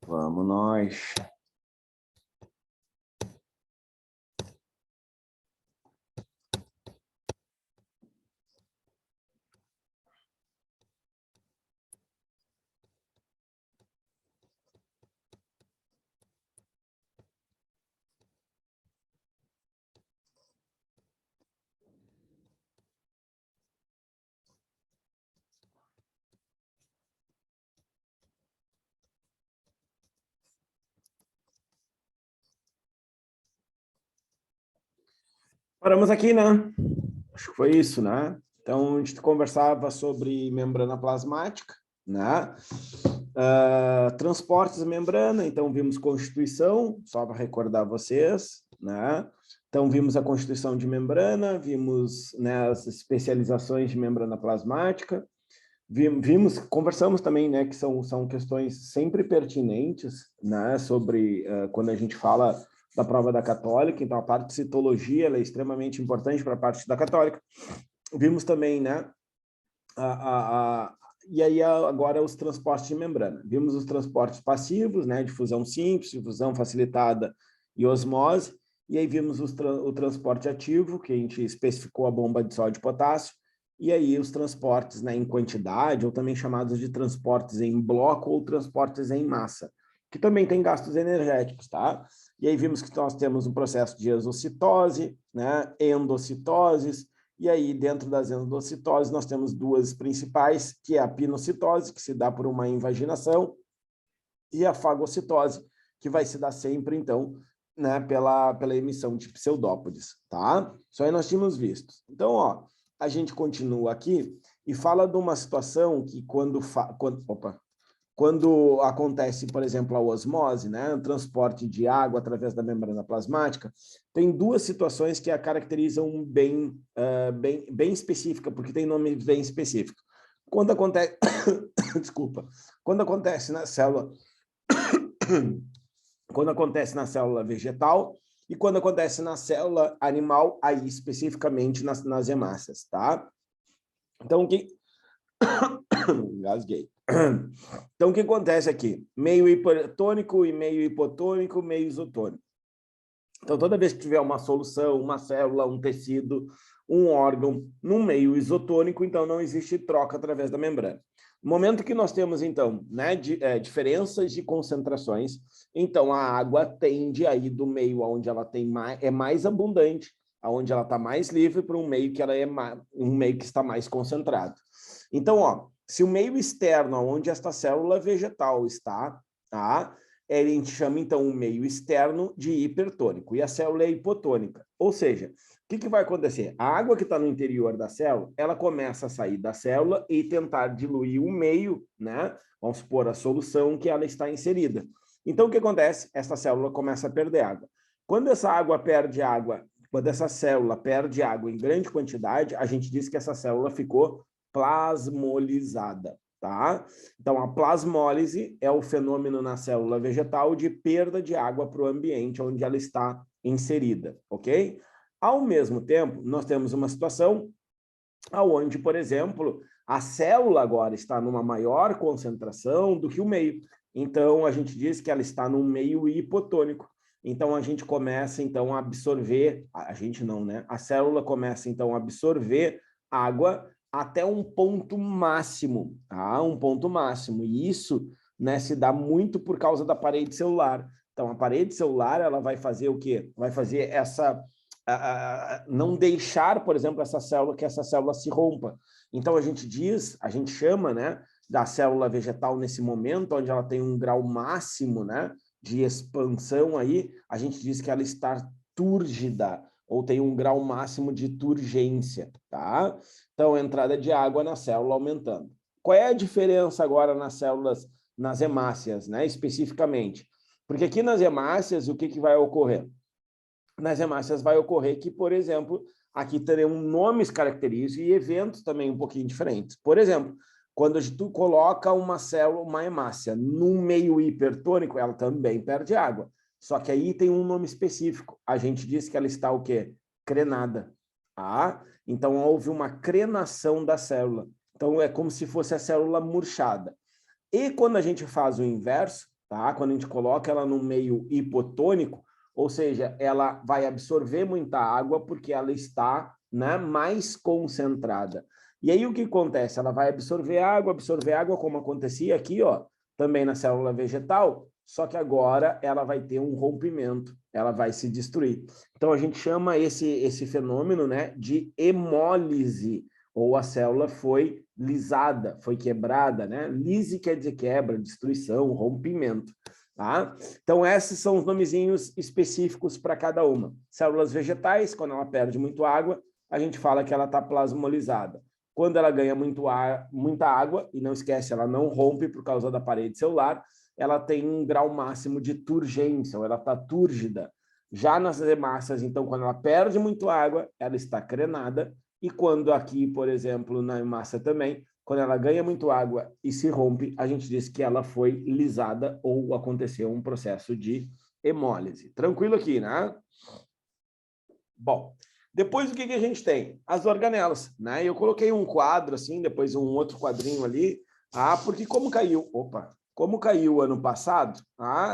Vamos nós. Paramos aqui, né? Acho que foi isso, né? Então, a gente conversava sobre membrana plasmática, né? Transportes membrana, então vimos constituição, só para recordar vocês, né? Então, vimos a constituição de membrana, vimos, né, as especializações de membrana plasmática, conversamos também, né, que são questões sempre pertinentes, né, sobre quando a gente fala da prova da Católica. Então a parte de citologia ela é extremamente importante para a parte da Católica. Vimos também, né, e aí agora os transportes de membrana. Vimos os transportes passivos, né, de fusão simples, difusão facilitada e osmose, e aí vimos o transporte ativo, que a gente especificou a bomba de sódio e potássio, e aí os transportes, né, em quantidade, ou também chamados de transportes em bloco ou transportes em massa, que também tem gastos energéticos, tá? E aí vimos que nós temos um processo de exocitose, né, endocitoses, e aí dentro das endocitoses nós temos duas principais, que é a pinocitose, que se dá por uma invaginação, e a fagocitose, que vai se dar sempre, então, né, pela emissão de pseudópodes, tá? Isso aí nós tínhamos visto. Então, ó, a gente continua aqui e fala de uma situação que quando acontece, por exemplo, a osmose, né, o transporte de água através da membrana plasmática, tem duas situações que a caracterizam bem específica, porque tem nome bem específico. Quando acontece, desculpa, quando acontece na célula, quando acontece na célula vegetal e quando acontece na célula animal, aí especificamente nas hemácias, tá? Então, Engasguei. Então, o que acontece aqui? Meio hipertônico e meio hipotônico, meio isotônico. Então, toda vez que tiver uma solução, uma célula, um tecido, um órgão, num meio isotônico, então não existe troca através da membrana. No momento que nós temos, então, né, diferenças de concentrações, então a água tende aí do meio onde ela é mais abundante, onde ela está mais livre, para um meio que ela um meio que está mais concentrado. Então, ó, se o meio externo, onde esta célula vegetal está, tá? A gente chama, então, o meio externo de hipertônico, e a célula é hipotônica. Ou seja, o que vai acontecer? A água que está no interior da célula, ela começa a sair da célula e tentar diluir o meio, né? Vamos supor, a solução que ela está inserida. Então, o que acontece? Essa célula começa a perder água. Quando essa célula perde água em grande quantidade, a gente diz que essa célula ficou plasmolizada, tá? Então, a plasmólise é o fenômeno na célula vegetal de perda de água para o ambiente onde ela está inserida, ok? Ao mesmo tempo, nós temos uma situação onde, por exemplo, a célula agora está numa maior concentração do que o meio. Então, a gente diz que ela está num meio hipotônico. Então, a gente começa, então, a absorver, a gente não, né? A célula começa, então, a absorver água até um ponto máximo, tá? Um ponto máximo. E isso, né, se dá muito por causa da parede celular. Então, a parede celular, ela vai fazer o quê? Vai fazer não deixar, por exemplo, que essa célula se rompa. Então, a gente chama, né, da célula vegetal nesse momento, onde ela tem um grau máximo, né, de expansão aí, a gente diz que ela está túrgida, ou tem um grau máximo de turgência, tá? Então, a entrada de água na célula aumentando. Qual é a diferença agora nas células, nas hemácias, né, especificamente? Porque aqui nas hemácias, o que vai ocorrer? Nas hemácias vai ocorrer que, por exemplo, aqui teremos nomes característicos e eventos também um pouquinho diferentes. Por exemplo, quando tu coloca uma célula, uma hemácia, num meio hipertônico, ela também perde água. Só que aí tem um nome específico. A gente diz que ela está o quê? Crenada. Ah, então houve uma crenação da célula. Então é como se fosse a célula murchada. E quando a gente faz o inverso, tá? Quando a gente coloca ela no meio hipotônico, ou seja, ela vai absorver muita água porque ela está, né, mais concentrada. E aí o que acontece? Ela vai absorver água, como acontecia aqui, ó, também na célula vegetal, só que agora ela vai ter um rompimento, ela vai se destruir. Então a gente chama esse fenômeno, né, de hemólise, ou a célula foi lisada, foi quebrada, né? Lise quer dizer quebra, destruição, rompimento. Tá? Então, esses são os nomezinhos específicos para cada uma. Células vegetais, quando ela perde muito água, a gente fala que ela está plasmolizada. Quando ela ganha muita água, e não esquece, ela não rompe por causa da parede celular, ela tem um grau máximo de turgência, ou ela está túrgida. Já nas hemácias, então, quando ela perde muito água, ela está crenada, e quando aqui, por exemplo, na hemácia também, quando ela ganha muito água e se rompe, a gente diz que ela foi lisada ou aconteceu um processo de hemólise. Tranquilo aqui, né? Bom, depois o que a gente tem? As organelas, né? Eu coloquei um quadro assim, depois um outro quadrinho ali, porque como caiu ano passado,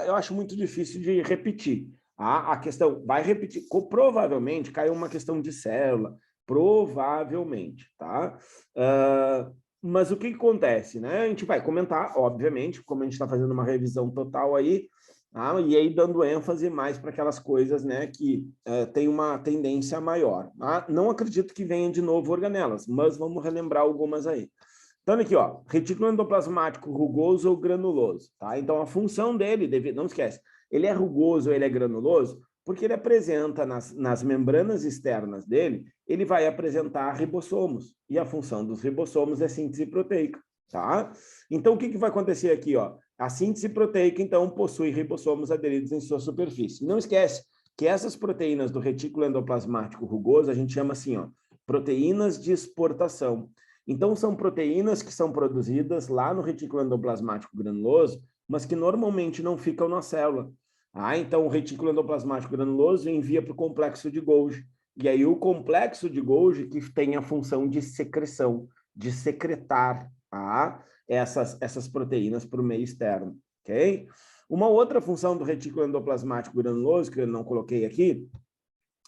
eu acho muito difícil de repetir. A questão vai repetir, provavelmente caiu uma questão de célula, provavelmente, tá? Mas o que acontece, né? A gente vai comentar, obviamente, como a gente está fazendo uma revisão total aí, e aí dando ênfase mais para aquelas coisas, né, que tem uma tendência maior. Não acredito que venham de novo organelas, mas vamos relembrar algumas aí. Então, aqui, ó, retículo endoplasmático rugoso ou granuloso, tá? Então, a função dele, não esquece, ele é rugoso ou ele é granuloso porque ele apresenta nas membranas externas dele, ele vai apresentar ribossomos, e a função dos ribossomos é síntese proteica, tá? Então, o que vai acontecer aqui, ó? A síntese proteica, então, possui ribossomos aderidos em sua superfície. Não esquece que essas proteínas do retículo endoplasmático rugoso, a gente chama assim, ó, proteínas de exportação. Então, são proteínas que são produzidas lá no retículo endoplasmático granuloso, mas que normalmente não ficam na célula. Então, o retículo endoplasmático granuloso envia para o complexo de Golgi. E aí, o complexo de Golgi que tem a função de secreção, de secretar essas proteínas para o meio externo, ok? Uma outra função do retículo endoplasmático granuloso, que eu não coloquei aqui,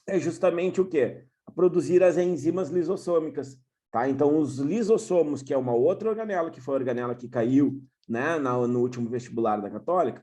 é justamente o quê? Produzir as enzimas lisossômicas, tá? Então, os lisossomos, que é uma outra organela, que foi a organela que caiu, né, no último vestibular da Católica,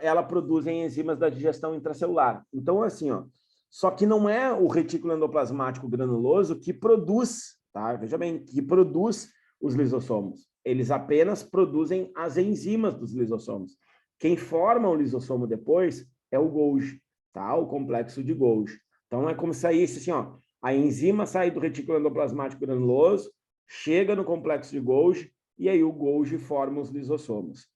ela produz enzimas da digestão intracelular. Então, assim, ó, só que não é o retículo endoplasmático granuloso que produz, tá? Veja bem, que produz os lisossomos. Eles apenas produzem as enzimas dos lisossomos. Quem forma o lisossomo depois é o Golgi, tá? O complexo de Golgi. Então, é como se saísse assim, ó, a enzima sai do retículo endoplasmático granuloso, chega no complexo de Golgi, e aí o Golgi forma os lisossomos.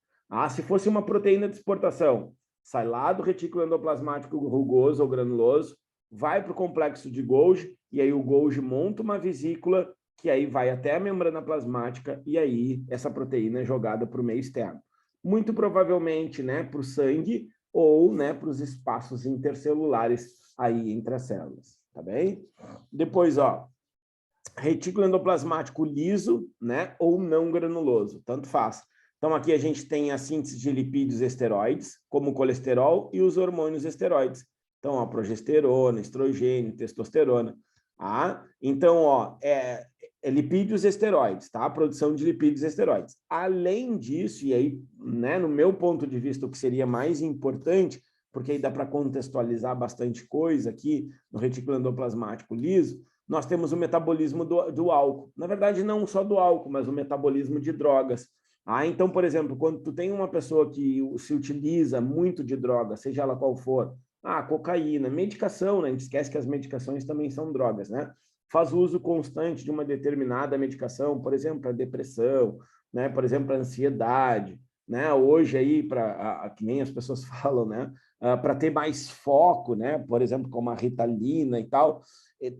Se fosse uma proteína de exportação, sai lá do retículo endoplasmático rugoso ou granuloso, vai para o complexo de Golgi, e aí o Golgi monta uma vesícula, que aí vai até a membrana plasmática, e aí essa proteína é jogada para o meio externo. Muito provavelmente, né, para o sangue, ou, né, para os espaços intercelulares aí entre as células, tá bem? Depois, ó, retículo endoplasmático liso, né, ou não granuloso, tanto faz. Então, aqui a gente tem a síntese de lipídios esteroides, como o colesterol e os hormônios esteroides. Então, ó, progesterona, estrogênio, testosterona. Então, ó, lipídios esteroides, tá? A produção de lipídios esteroides. Além disso, e aí, né, no meu ponto de vista, o que seria mais importante, porque aí dá para contextualizar bastante coisa aqui no retículo endoplasmático liso, nós temos o metabolismo do álcool. Na verdade, não só do álcool, mas o metabolismo de drogas. Então, por exemplo, quando tu tem uma pessoa que se utiliza muito de droga, seja ela qual for, cocaína, medicação, né? A gente esquece que as medicações também são drogas, né? Faz uso constante de uma determinada medicação, por exemplo, para depressão, né? Por exemplo, para ansiedade, né? Hoje aí, que nem as pessoas falam, né? Para ter mais foco, né? Por exemplo, como a Ritalina e tal.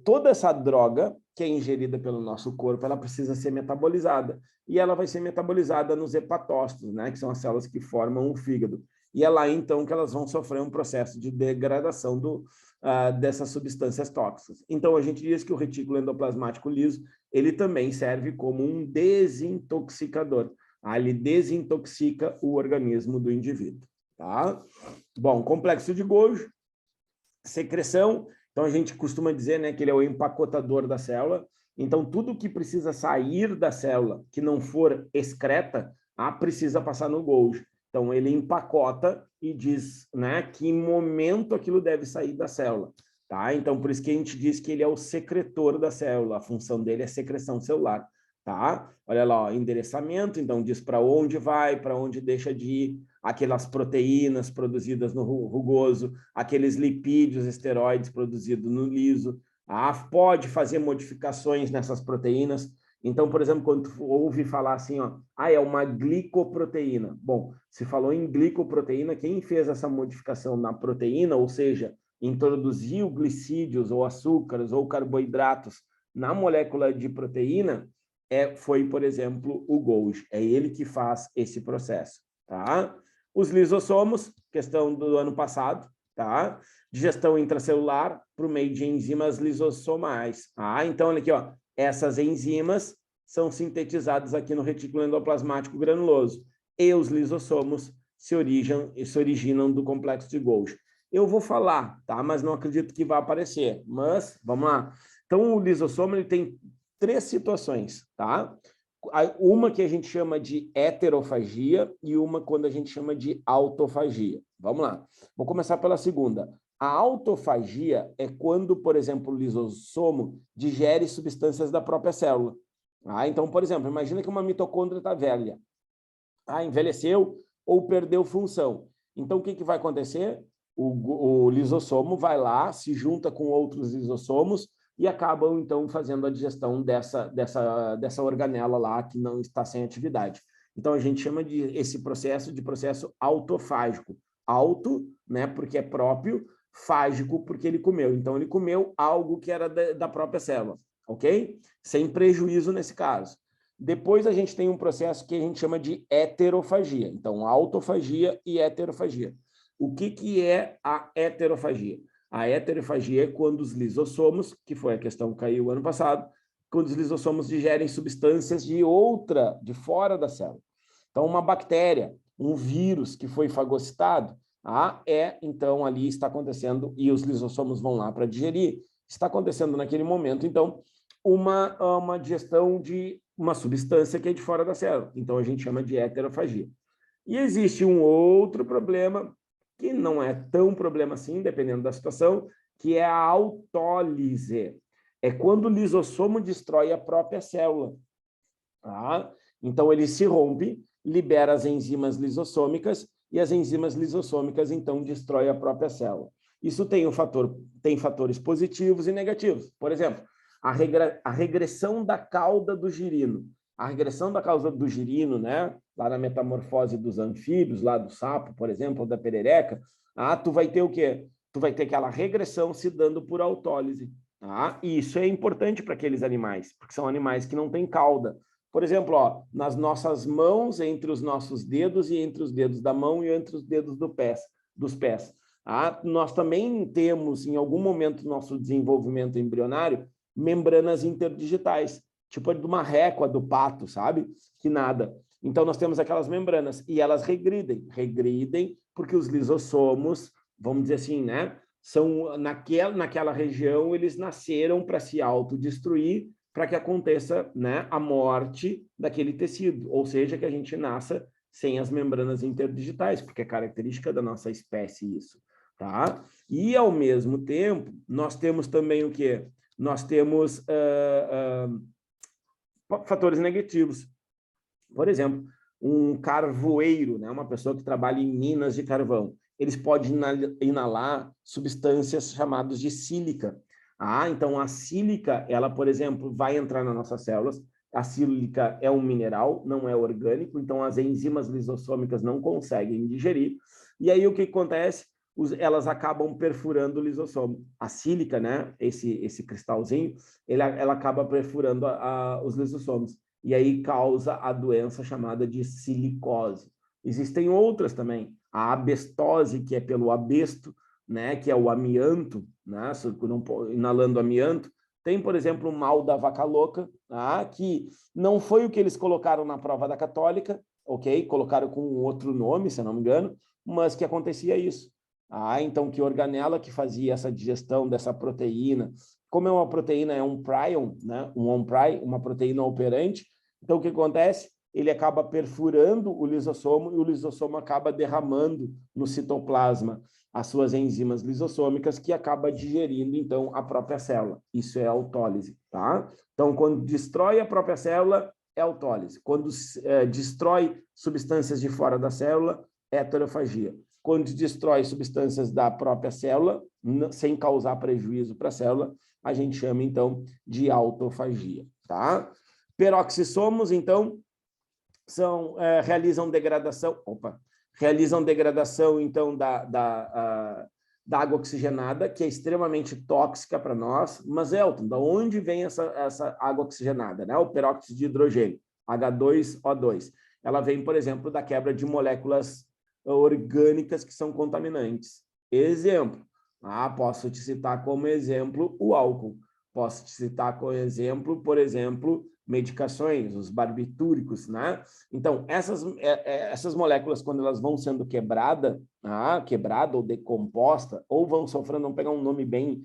Toda essa droga que é ingerida pelo nosso corpo, ela precisa ser metabolizada. E ela vai ser metabolizada nos hepatócitos, né? Que são as células que formam o fígado. E é lá, então, que elas vão sofrer um processo de degradação dessas substâncias tóxicas. Então, a gente diz que o retículo endoplasmático liso, ele também serve como um desintoxicador. Ele desintoxica o organismo do indivíduo, tá? Bom, complexo de Golgi, secreção, então a gente costuma dizer, né, que ele é o empacotador da célula, então tudo que precisa sair da célula, que não for excreta, precisa passar no Golgi. Então ele empacota e diz, né, que em momento aquilo deve sair da célula, tá? Então por isso que a gente diz que ele é o secretor da célula, a função dele é secreção celular, tá? Olha lá, ó, endereçamento, então diz para onde vai, para onde deixa de ir, aquelas proteínas produzidas no rugoso, aqueles lipídios, esteroides produzidos no liso, pode fazer modificações nessas proteínas. Então, por exemplo, quando tu ouve falar assim, ó, é uma glicoproteína. Bom, se falou em glicoproteína, quem fez essa modificação na proteína, ou seja, introduziu glicídios ou açúcares ou carboidratos na molécula de proteína, foi, por exemplo, o Golgi. É ele que faz esse processo, tá? Os lisossomos, questão do ano passado, tá? Digestão intracelular por meio de enzimas lisossomais. Então, olha aqui, ó, essas enzimas são sintetizadas aqui no retículo endoplasmático granuloso e os lisossomos se originam do complexo de Golgi. Eu vou falar, tá? Mas não acredito que vá aparecer. Mas, vamos lá. Então, o lisossomo ele tem 3 situações, tá? Uma que a gente chama de heterofagia e uma quando a gente chama de autofagia. Vamos lá. Vou começar pela segunda. A autofagia é quando, por exemplo, o lisossomo digere substâncias da própria célula. Então, por exemplo, imagina que uma mitocôndria está velha. Envelheceu ou perdeu função. Então, o que vai acontecer? O lisossomo vai lá, se junta com outros lisossomos e acabam, então, fazendo a digestão dessa organela lá que não está sem atividade. Então, a gente chama esse processo de processo autofágico. Auto, né, porque é próprio, fágico, porque ele comeu. Então, ele comeu algo que era da própria célula, ok? Sem prejuízo nesse caso. Depois, a gente tem um processo que a gente chama de heterofagia. Então, autofagia e heterofagia. O que é a heterofagia? A heterofagia é quando os lisossomos, que foi a questão que caiu ano passado, quando os lisossomos digerem substâncias de fora da célula. Então, uma bactéria, um vírus que foi fagocitado, então, ali está acontecendo, e os lisossomos vão lá para digerir, está acontecendo naquele momento, então, uma digestão de uma substância que é de fora da célula. Então, a gente chama de heterofagia. E existe um outro problema, que não é tão problema assim, dependendo da situação, que é a autólise. É quando o lisossomo destrói a própria célula. Então, ele se rompe, libera as enzimas lisossômicas, e as enzimas lisossômicas, então, destrói a própria célula. Isso tem fatores positivos e negativos. Por exemplo, a regressão da cauda do girino. A regressão da cauda do girino, né, lá na metamorfose dos anfíbios, lá do sapo, por exemplo, ou da perereca, tu vai ter o quê? Tu vai ter aquela regressão se dando por autólise. E isso é importante para aqueles animais, porque são animais que não têm cauda. Por exemplo, nas nossas mãos, entre os nossos dedos e entre os dedos da mão e entre os dedos dos pés. Nós também temos, em algum momento do nosso desenvolvimento embrionário, membranas interdigitais, tipo de uma récua do pato, sabe? Que nada. Então, nós temos aquelas membranas e elas regridem porque os lisossomos, vamos dizer assim, né? São naquela região, eles nasceram para se autodestruir, para que aconteça, né, a morte daquele tecido, ou seja, que a gente nasça sem as membranas interdigitais, porque é característica da nossa espécie isso, tá? E, ao mesmo tempo, nós temos também o quê? Nós temos fatores negativos. Por exemplo, um carvoeiro, né, uma pessoa que trabalha em minas de carvão, eles podem inalar substâncias chamadas de sílica. Então a sílica, ela, por exemplo, vai entrar nas nossas células. A sílica é um mineral, não é orgânico, então as enzimas lisossômicas não conseguem digerir. E aí o que acontece? Elas acabam perfurando o lisossomo. A sílica, né, esse cristalzinho, ela acaba perfurando os lisossomos. E aí causa a doença chamada de silicose. Existem outras também. A abestose, que é pelo abesto, né, que é o amianto, né, inalando amianto, Tem, por exemplo, o mal da vaca louca, tá? Que não foi o que eles colocaram na prova da Católica, ok? Colocaram com um outro nome, se eu não me engano, mas que acontecia isso. Então, que organela que fazia essa digestão dessa proteína, como é uma proteína, é um prion, né? Uma proteína operante, então o que acontece? Ele acaba perfurando o lisossomo e o lisossomo acaba derramando no citoplasma as suas enzimas lisossômicas que acaba digerindo, então, a própria célula. Isso é autólise, tá? Então, quando destrói a própria célula, é autólise. Quando destrói substâncias de fora da célula, é heterofagia. Quando destrói substâncias da própria célula, sem causar prejuízo para a célula, a gente chama, então, de autofagia, tá? Peroxissomos, então, realizam degradação, então, da água oxigenada, que é extremamente tóxica para nós. Mas, Elton, da onde vem essa água oxigenada, né? O peróxido de hidrogênio, H2O2. Ela vem, por exemplo, da quebra de moléculas orgânicas que são contaminantes. Exemplo, posso te citar como exemplo o álcool. Posso te citar como exemplo, por exemplo, medicações, os barbitúricos, né? Então, essas moléculas, quando elas vão sendo quebrada ou decomposta, ou vão sofrendo, vamos pegar um nome bem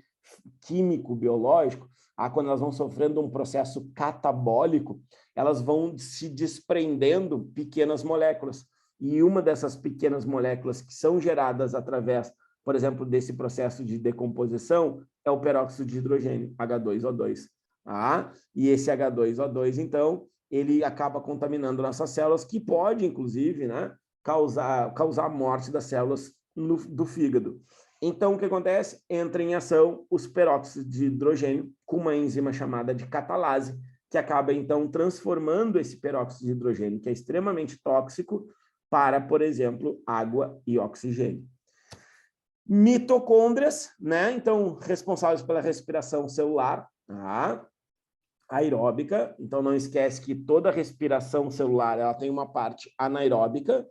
químico, biológico, quando elas vão sofrendo um processo catabólico, elas vão se desprendendo pequenas moléculas. E uma dessas pequenas moléculas que são geradas através, por exemplo, desse processo de decomposição, é o peróxido de hidrogênio, H2O2. E esse H2O2, então, ele acaba contaminando nossas células, que pode, inclusive, né, causar a morte das células do fígado. Então, o que acontece? Entra em ação os peróxidos de hidrogênio com uma enzima chamada de catalase, que acaba, então, transformando esse peróxido de hidrogênio, que é extremamente tóxico, para, por exemplo, água e oxigênio. Mitocôndrias, né? Então, responsáveis pela respiração celular, aeróbica. Então, não esquece que toda respiração celular ela tem uma parte anaeróbica,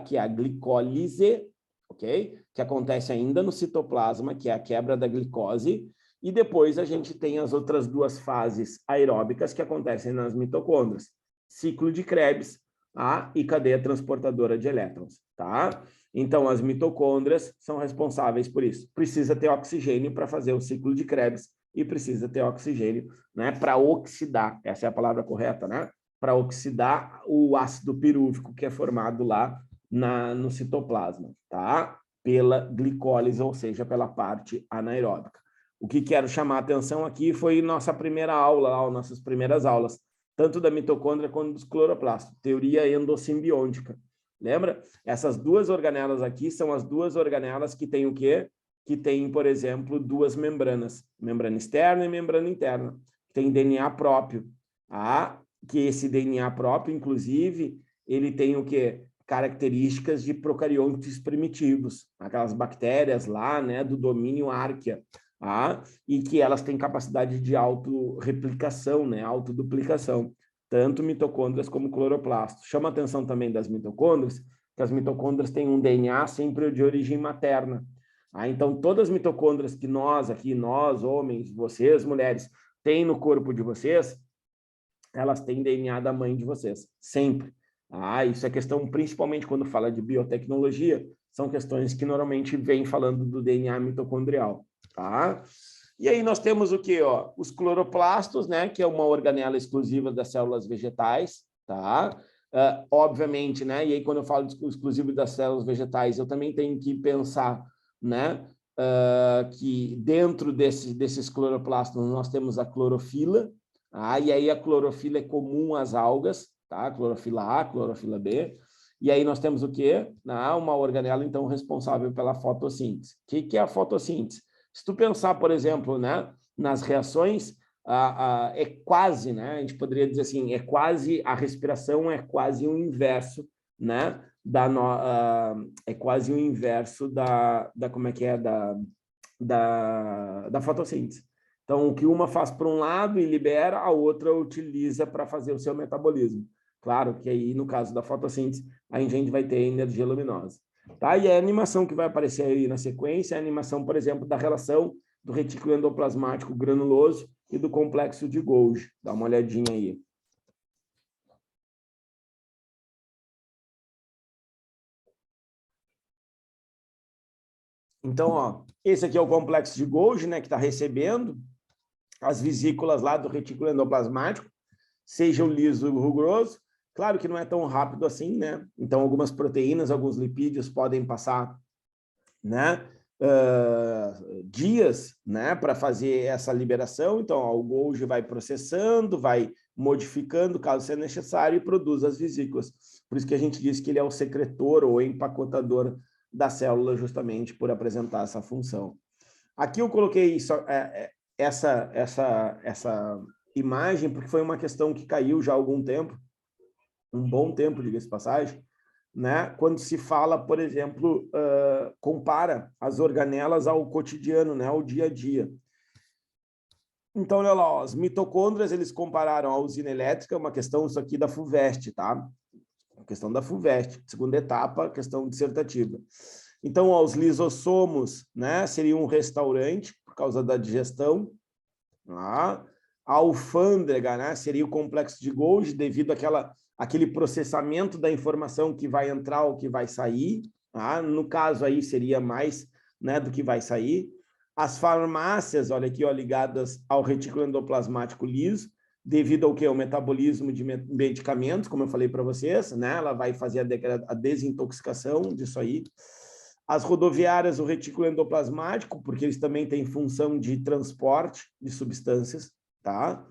que é a glicólise, ok? Que acontece ainda no citoplasma, que é a quebra da glicose. E depois a gente tem as outras duas fases aeróbicas que acontecem nas mitocôndrias. Ciclo de Krebs, e cadeia transportadora de elétrons, tá? Então, as mitocôndrias são responsáveis por isso. Precisa ter oxigênio para fazer o ciclo de Krebs e precisa ter oxigênio, né, para oxidar, essa é a palavra correta, né? Para oxidar o ácido pirúvico que é formado lá no citoplasma, tá? Pela glicólise, ou seja, pela parte anaeróbica. O que quero chamar a atenção aqui foi nossa primeira aula, nossas primeiras aulas, tanto da mitocôndria quanto dos cloroplastos, teoria endossimbiótica. Lembra? Essas duas organelas aqui são as duas organelas que têm o quê? Que têm, por exemplo, duas membranas, membrana externa e membrana interna. Tem DNA próprio. Que esse DNA próprio, inclusive, ele tem o quê? Características de procariontes primitivos, aquelas bactérias lá, né, do domínio Archaea, e que elas têm capacidade de autorreplicação, né, autoduplicação, tanto mitocôndrias como cloroplastos. Chama a atenção também das mitocôndrias, que as mitocôndrias têm um DNA sempre de origem materna. Então, todas as mitocôndrias que nós aqui, nós, homens, vocês, mulheres, têm no corpo de vocês, elas têm DNA da mãe de vocês, sempre. Isso é questão, principalmente quando fala de biotecnologia, são questões que normalmente vêm falando do DNA mitocondrial, tá? E aí nós temos o quê? Os cloroplastos, né, que é uma organela exclusiva das células vegetais, tá? Obviamente, né, e aí quando eu falo de exclusivo das células vegetais, eu também tenho que pensar, né, que dentro desses cloroplastos nós temos a clorofila, e aí a clorofila é comum às algas, tá? Clorofila A, clorofila B. E aí nós temos o quê? Uma organela, então, responsável pela fotossíntese. O que é a fotossíntese? Se tu pensar, por exemplo, né, nas reações, é quase, né, a gente poderia dizer assim, a respiração é quase o inverso, né, é quase o inverso como é que é, da fotossíntese. Então, o que uma faz por um lado e libera, a outra utiliza para fazer o seu metabolismo. Claro que aí, no caso da fotossíntese, a gente vai ter energia luminosa. Tá? E a animação que vai aparecer aí na sequência é a animação, por exemplo, da relação do retículo endoplasmático granuloso e do complexo de Golgi. Dá uma olhadinha aí. Então, ó, esse aqui é o complexo de Golgi, né, que está recebendo as vesículas lá do retículo endoplasmático, seja o liso ou o rugoso. Claro que não é tão rápido assim, né? Então, algumas proteínas, alguns lipídios podem passar, né, dias, né, para fazer essa liberação. Então, ó, o Golgi vai processando, vai modificando, caso seja necessário, e produz as vesículas. Por isso que a gente diz que ele é o secretor ou empacotador da célula, justamente por apresentar essa função. Aqui eu coloquei essa imagem porque foi uma questão que caiu já há algum tempo, um bom tempo, diga-se de passagem, né? Quando se fala, por exemplo, compara as organelas ao cotidiano, né? Ao dia a dia. Então, olha lá, ó, as mitocôndrias, eles compararam a usina elétrica, uma questão isso aqui da FUVEST, tá? A questão da FUVEST, segunda etapa, questão dissertativa. Então, ó, os lisossomos, né, seriam um restaurante, por causa da digestão. Tá? A alfândega, né, seria o complexo de Golgi, devido àquele processamento da informação que vai entrar ou que vai sair. Tá? No caso aí, seria mais, né, do que vai sair. As farmácias, olha aqui, ó, ligadas ao retículo endoplasmático liso, devido ao que? O metabolismo de medicamentos, como eu falei para vocês, né? Ela vai fazer a desintoxicação disso aí. As rodoviárias, o retículo endoplasmático, porque eles também têm função de transporte de substâncias, tá?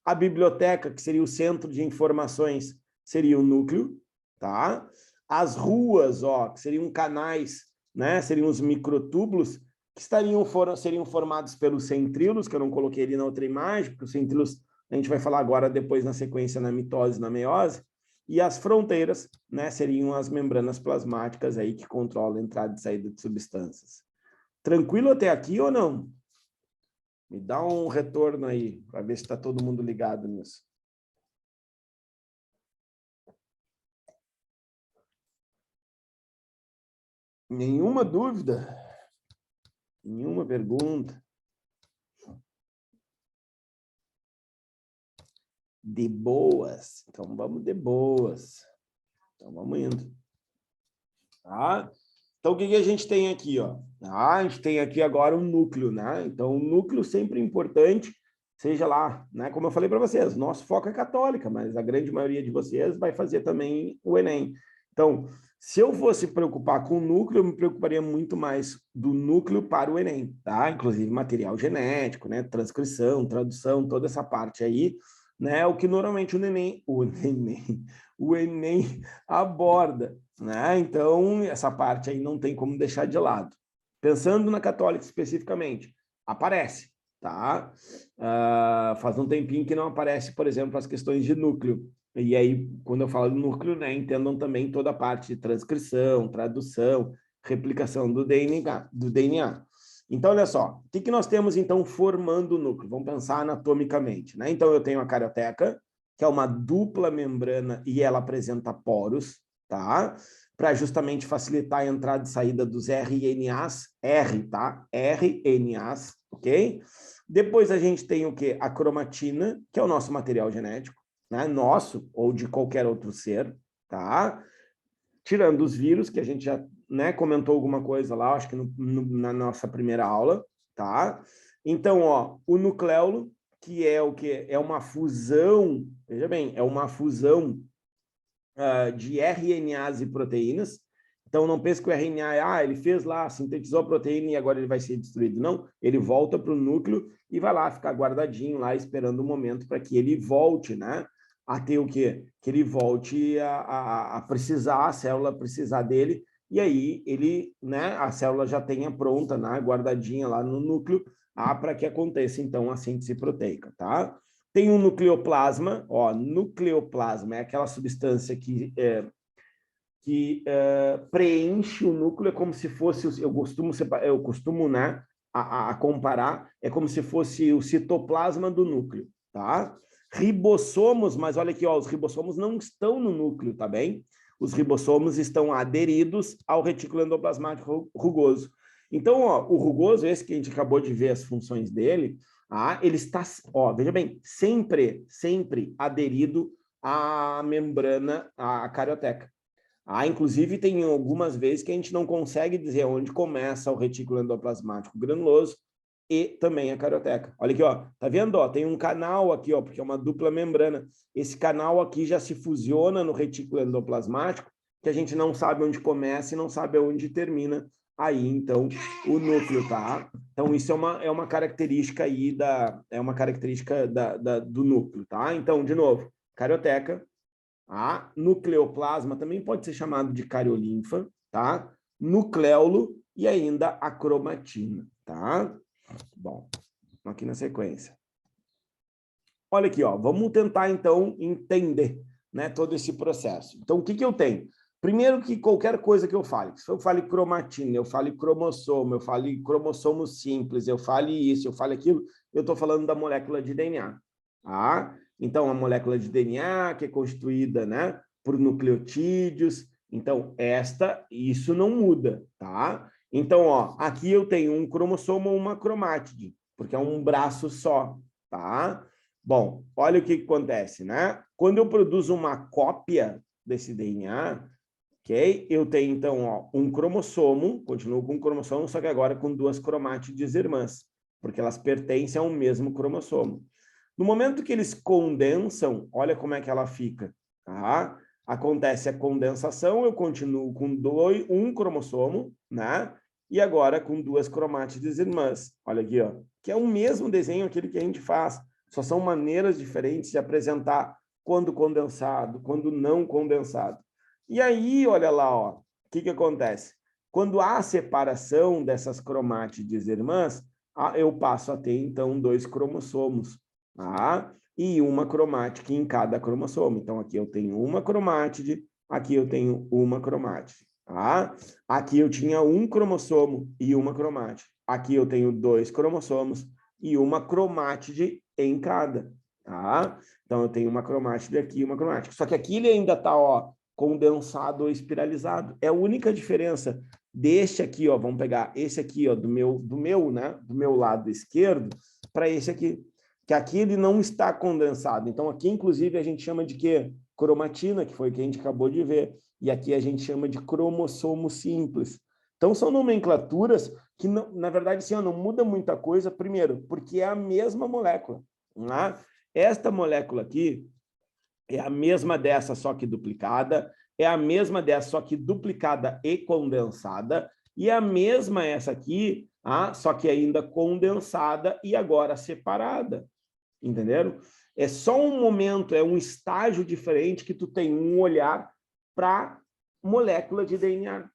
A biblioteca, que seria o centro de informações, seria o núcleo, tá? As ruas, ó, que seriam canais, né? Seriam os microtúbulos, que seriam formados pelos centríolos, que eu não coloquei ali na outra imagem, porque os centríolos a gente vai falar agora depois na sequência na mitose e na meiose, e as fronteiras, né, seriam as membranas plasmáticas aí que controlam a entrada e saída de substâncias. Tranquilo até aqui ou não? Me dá um retorno aí, para ver se está todo mundo ligado nisso. Nenhuma dúvida? Nenhuma pergunta? De boas. Então, vamos de boas. Então, vamos indo. Tá? Então, o que a gente tem aqui? Ó? A gente tem aqui agora um núcleo, né? Então, o núcleo sempre é importante, seja lá, né? Como eu falei para vocês, nosso foco é católica, mas a grande maioria de vocês vai fazer também o Enem. Então, se eu fosse preocupar com o núcleo, eu me preocuparia muito mais do núcleo para o Enem, tá? Inclusive material genético, né? Transcrição, tradução, toda essa parte aí, né? O que normalmente o Enem aborda, né? Então, essa parte aí não tem como deixar de lado. Pensando na católica especificamente, aparece, tá? Faz um tempinho que não aparece, por exemplo, as questões de núcleo. E aí, quando eu falo de núcleo, né, entendam também toda a parte de transcrição, tradução, replicação do DNA. Então, olha só, o que nós temos, então, formando o núcleo? Vamos pensar anatomicamente, né? Então, eu tenho a carioteca, que é uma dupla membrana e ela apresenta poros, tá? Para justamente facilitar a entrada e saída dos RNAs, tá? RNAs, ok? Depois a gente tem o quê? A cromatina, que é o nosso material genético, né? Nosso ou de qualquer outro ser, tá? Tirando os vírus, que a gente já, né, comentou alguma coisa lá, acho que na nossa primeira aula, tá? Então, ó, o nucleolo, que é o que? É uma fusão, veja bem, é uma fusão de RNAs e proteínas. Então, não pense que o RNA, ele fez lá, sintetizou a proteína e agora ele vai ser destruído. Não, ele volta para o núcleo e vai lá ficar guardadinho lá, esperando o momento para que ele volte, né? A ter o quê? Que ele volte a precisar, a célula precisar dele, e aí ele, né, a célula já tenha pronta, né, guardadinha lá no núcleo, para que aconteça, então, a síntese proteica, tá? Tem um nucleoplasma, ó, nucleoplasma é aquela substância que preenche o núcleo, é como se fosse, eu costumo, né, a comparar, é como se fosse o citoplasma do núcleo, tá? Ribossomos, mas olha aqui, ó, os ribossomos não estão no núcleo, tá bem? Os ribossomos estão aderidos ao retículo endoplasmático rugoso. Então, ó, o rugoso, esse que a gente acabou de ver as funções dele, Ele está, veja bem, sempre aderido à membrana, à carioteca. Inclusive, tem algumas vezes que a gente não consegue dizer onde começa o retículo endoplasmático granuloso e também a carioteca. Olha aqui, tá vendo? Tem um canal aqui, porque é uma dupla membrana. Esse canal aqui já se fusiona no retículo endoplasmático, que a gente não sabe onde começa e não sabe onde termina aí, então, o núcleo, tá? Então, isso é uma característica aí do núcleo, tá? Então, de novo, carioteca, a nucleoplasma também pode ser chamado de cariolinfa, tá? Nucleolo e ainda a cromatina, tá? Bom, aqui na sequência. Olha aqui, vamos tentar então entender, né, todo esse processo. Então, o que eu tenho? Primeiro que qualquer coisa que eu fale, se eu fale cromatina, eu fale cromossomo, eu fale cromossomo simples, eu fale isso, eu fale aquilo, eu estou falando da molécula de DNA, tá? Então, a molécula de DNA, que é constituída, né, por nucleotídeos, então, isso não muda, tá? Então, aqui eu tenho um cromossomo ou uma cromátide, porque é um braço só, tá? Bom, olha o que acontece, né? Quando eu produzo uma cópia desse DNA, ok? Eu tenho, então, um cromossomo, continuo com um cromossomo, só que agora com duas cromátides irmãs, porque elas pertencem ao mesmo cromossomo. No momento que eles condensam, olha como é que ela fica, tá? Acontece a condensação, eu continuo com um cromossomo, né? E agora com duas cromátides irmãs. Olha aqui, que é o mesmo desenho aquele que a gente faz, só são maneiras diferentes de apresentar quando condensado, quando não condensado. E aí, olha lá, o que acontece? Quando há separação dessas cromátides irmãs, eu passo a ter, então, dois cromossomos, tá? E uma cromática em cada cromossomo. Então, aqui eu tenho uma cromátide, aqui eu tenho uma cromátide, tá? Aqui eu tinha um cromossomo e uma cromátide. Aqui eu tenho dois cromossomos e uma cromátide em cada, tá? Então, eu tenho uma cromátide aqui e uma cromátide. Só que aqui ele ainda está, condensado ou espiralizado. É a única diferença deste aqui, vamos pegar esse aqui, do meu lado esquerdo, para esse aqui. Que aqui ele não está condensado. Então, aqui, inclusive, a gente chama de quê? Cromatina, que foi o que a gente acabou de ver. E aqui a gente chama de cromossomo simples. Então, são nomenclaturas que, não, na verdade, assim, não muda muita coisa. Primeiro, porque é a mesma molécula. Né? Esta molécula aqui é a mesma dessa, só que duplicada. É a mesma dessa, só que duplicada e condensada. E a mesma essa aqui, só que ainda condensada e agora separada. Entenderam? É só um momento, é um estágio diferente que tu tem um olhar para molécula de DNA.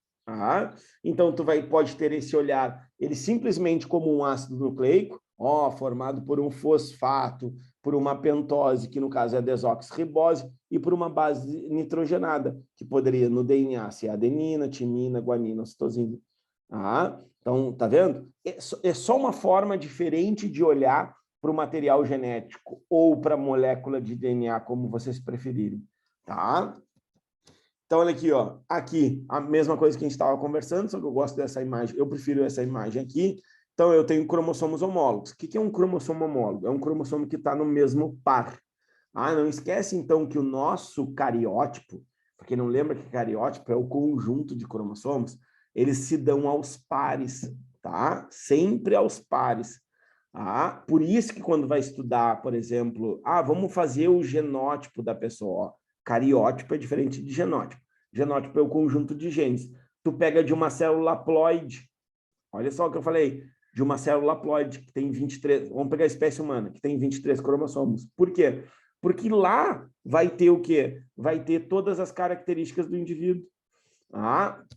Então, tu pode ter esse olhar, ele simplesmente como um ácido nucleico, formado por um fosfato, por uma pentose, que no caso é a desoxirribose, e por uma base nitrogenada, que poderia no DNA ser adenina, timina, guanina, citosina. Então, tá vendo? É só uma forma diferente de olhar para o material genético ou para a molécula de DNA, como vocês preferirem, tá? Então, olha aqui, aqui a mesma coisa que a gente estava conversando, só que eu gosto dessa imagem, eu prefiro essa imagem aqui. Então, eu tenho cromossomos homólogos. O que é um cromossomo homólogo? É um cromossomo que está no mesmo par. Não esquece, então, que o nosso cariótipo, porque não lembra que cariótipo é o conjunto de cromossomos, eles se dão aos pares, tá? Sempre aos pares. Por isso que quando vai estudar, por exemplo, vamos fazer o genótipo da pessoa. Cariótipo é diferente de genótipo. Genótipo é o conjunto de genes. Tu pega de uma célula haploide, olha só o que eu falei, de uma célula haploide que tem 23, vamos pegar a espécie humana, que tem 23 cromossomos. Por quê? Porque lá vai ter o quê? Vai ter todas as características do indivíduo.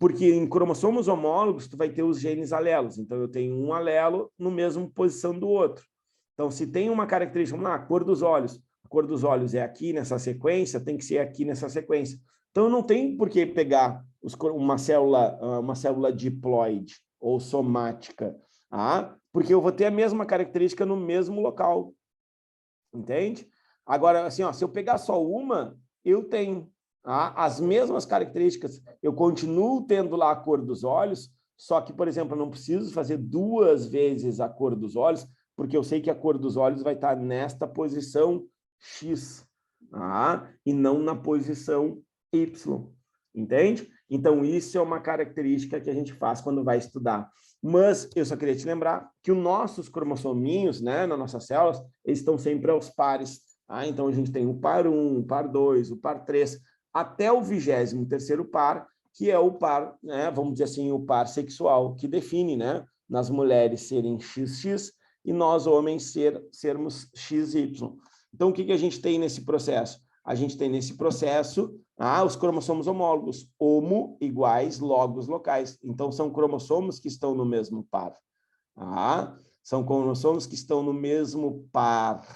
Porque em cromossomos homólogos, tu vai ter os genes alelos. Então, eu tenho um alelo no mesmo posição do outro. Então, se tem uma característica, vamos lá, cor dos olhos. A cor dos olhos é aqui nessa sequência, tem que ser aqui nessa sequência. Então, não tem por que pegar uma célula diploide ou somática, porque eu vou ter a mesma característica no mesmo local. Entende? Agora, assim, se eu pegar só uma, eu tenho as mesmas características, eu continuo tendo lá a cor dos olhos, só que, por exemplo, eu não preciso fazer 2 vezes a cor dos olhos Porque eu sei que a cor dos olhos vai estar nesta posição X, tá? E não na posição Y, entende? Então, isso é uma característica que a gente faz quando vai estudar. Mas eu só queria te lembrar que os nossos cromossominhos, né, nas nossas células, eles estão sempre aos pares. Tá? Então, a gente tem o par 1, o par 2, o par 3, até o 23º par, que é o par, né, vamos dizer assim, o par sexual, que define, né, nas mulheres serem XX e nós, homens, sermos XY. Então, o que a gente tem nesse processo? A gente tem nesse processo os cromossomos homólogos, homo iguais logos locais. Então, são cromossomos que estão no mesmo par. São cromossomos que estão no mesmo par.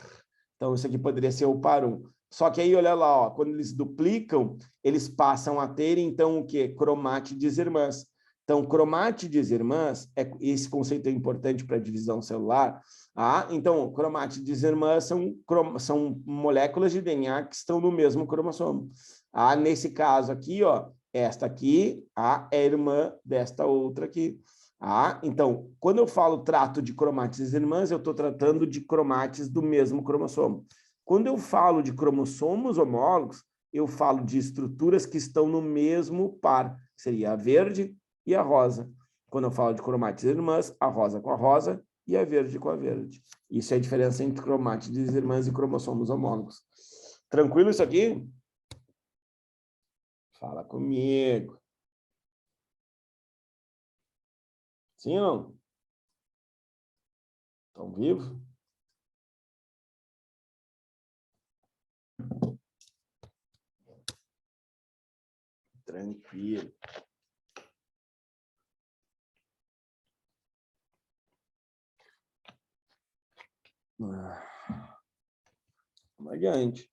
Então, isso aqui poderia ser o par 1. Só que aí, olha lá, ó, quando eles duplicam, eles passam a ter, então, o quê? Cromátides irmãs. Então, cromátides irmãs, esse conceito é importante para a divisão celular. Então, cromátides irmãs são moléculas de DNA que estão no mesmo cromossomo. Nesse caso aqui, ó, esta aqui é irmã desta outra aqui. Então, quando eu trato de cromátides irmãs, eu estou tratando de cromátides do mesmo cromossomo. Quando eu falo de cromossomos homólogos, eu falo de estruturas que estão no mesmo par, seria a verde e a rosa. Quando eu falo de cromátides irmãs, a rosa com a rosa e a verde com a verde. Isso é a diferença entre cromátides irmãs e cromossomos homólogos. Tranquilo isso aqui? Fala comigo. Sim ou não? Estão vivos? Tranquilo. Vamos adiante.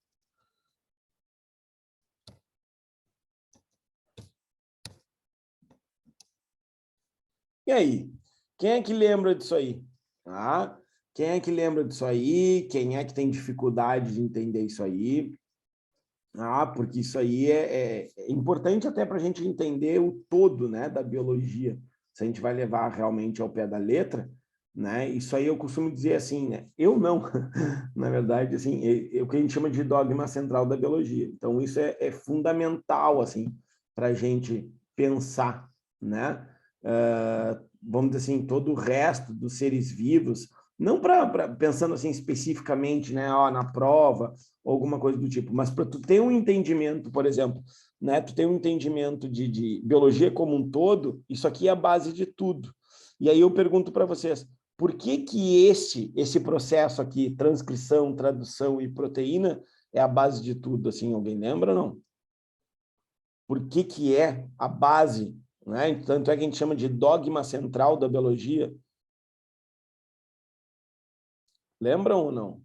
E aí? Quem é que lembra disso aí? Quem é que lembra disso aí? Quem é que tem dificuldade de entender isso aí? Porque isso aí é importante até para a gente entender o todo, né, da biologia. Se a gente vai levar realmente ao pé da letra, né? Isso aí eu costumo dizer assim, né? Eu não, na verdade, assim, é o que a gente chama de dogma central da biologia. Então, isso é fundamental, assim, para a gente pensar, né? Vamos dizer assim, todo o resto dos seres vivos, não pensando assim especificamente, né, na prova, ou alguma coisa do tipo, mas para tu ter um entendimento, por exemplo, né, tu ter um entendimento de biologia como um todo, isso aqui é a base de tudo. E aí eu pergunto para vocês, por que que esse processo aqui, transcrição, tradução e proteína, é a base de tudo, assim, alguém lembra, não? Por que que é a base, né? Tanto é que a gente chama de dogma central da biologia. Lembram ou não?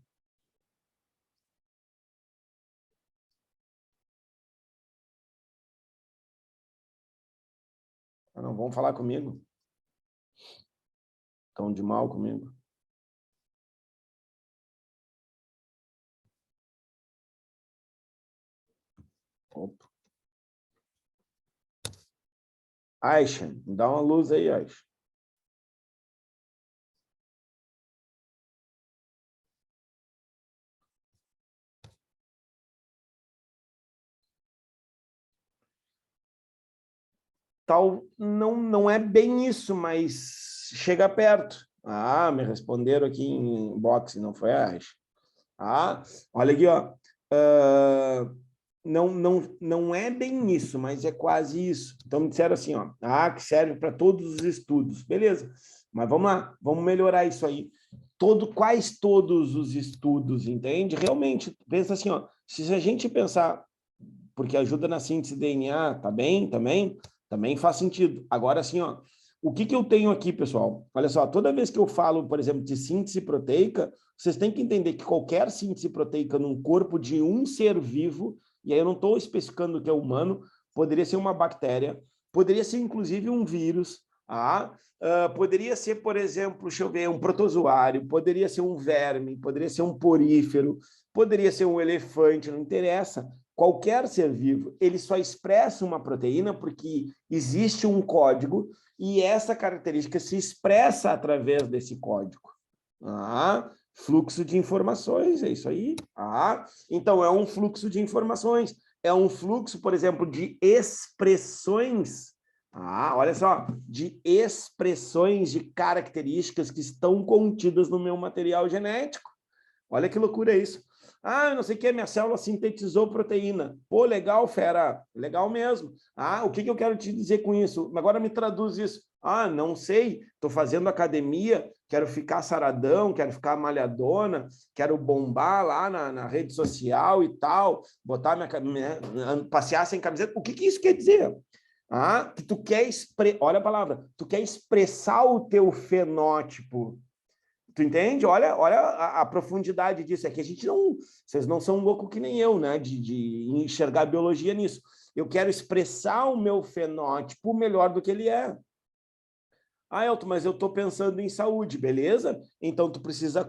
Não vão falar comigo? Estão de mal comigo? Opa. Aisha, me dá uma luz aí, Aisha. Não é bem isso, mas chega perto. Me responderam aqui em box, não foi a Aisha. Olha aqui, ó. Não é bem isso, mas é quase isso. Então, me disseram assim, ó, que serve para todos os estudos. Beleza, mas vamos lá, vamos melhorar isso aí. Quais todos os estudos, entende? Realmente, pensa assim, ó, se a gente pensar, porque ajuda na síntese DNA, tá bem, também faz sentido. Agora, assim, ó, o que eu tenho aqui, pessoal? Olha só, toda vez que eu falo, por exemplo, de síntese proteica, vocês têm que entender que qualquer síntese proteica num corpo de um ser vivo, e aí eu não estou especificando que é humano, poderia ser uma bactéria, poderia ser inclusive um vírus, poderia ser, por exemplo, deixa eu ver, um protozoário, poderia ser um verme, poderia ser um porífero, poderia ser um elefante, não interessa. Qualquer ser vivo, ele só expressa uma proteína porque existe um código e essa característica se expressa através desse código, Fluxo de informações, é isso aí. Então, é um fluxo de informações. É um fluxo, por exemplo, de expressões. Olha só, de expressões, de características que estão contidas no meu material genético. Olha que loucura isso. Eu não sei o que, minha célula sintetizou proteína. Pô, legal, fera. Legal mesmo. O que eu quero te dizer com isso? Agora me traduz isso. Não sei, estou fazendo academia, quero ficar saradão, quero ficar malhadona, quero bombar lá na rede social e tal, botar passear sem camiseta. O que isso quer dizer? Que tu quer olha a palavra, tu quer expressar o teu fenótipo. Tu entende? Olha a profundidade disso. É que a gente não... Vocês não são loucos que nem eu, né? De enxergar a biologia nisso. Eu quero expressar o meu fenótipo melhor do que ele é. Elton, mas eu estou pensando em saúde, beleza? Então, tu precisa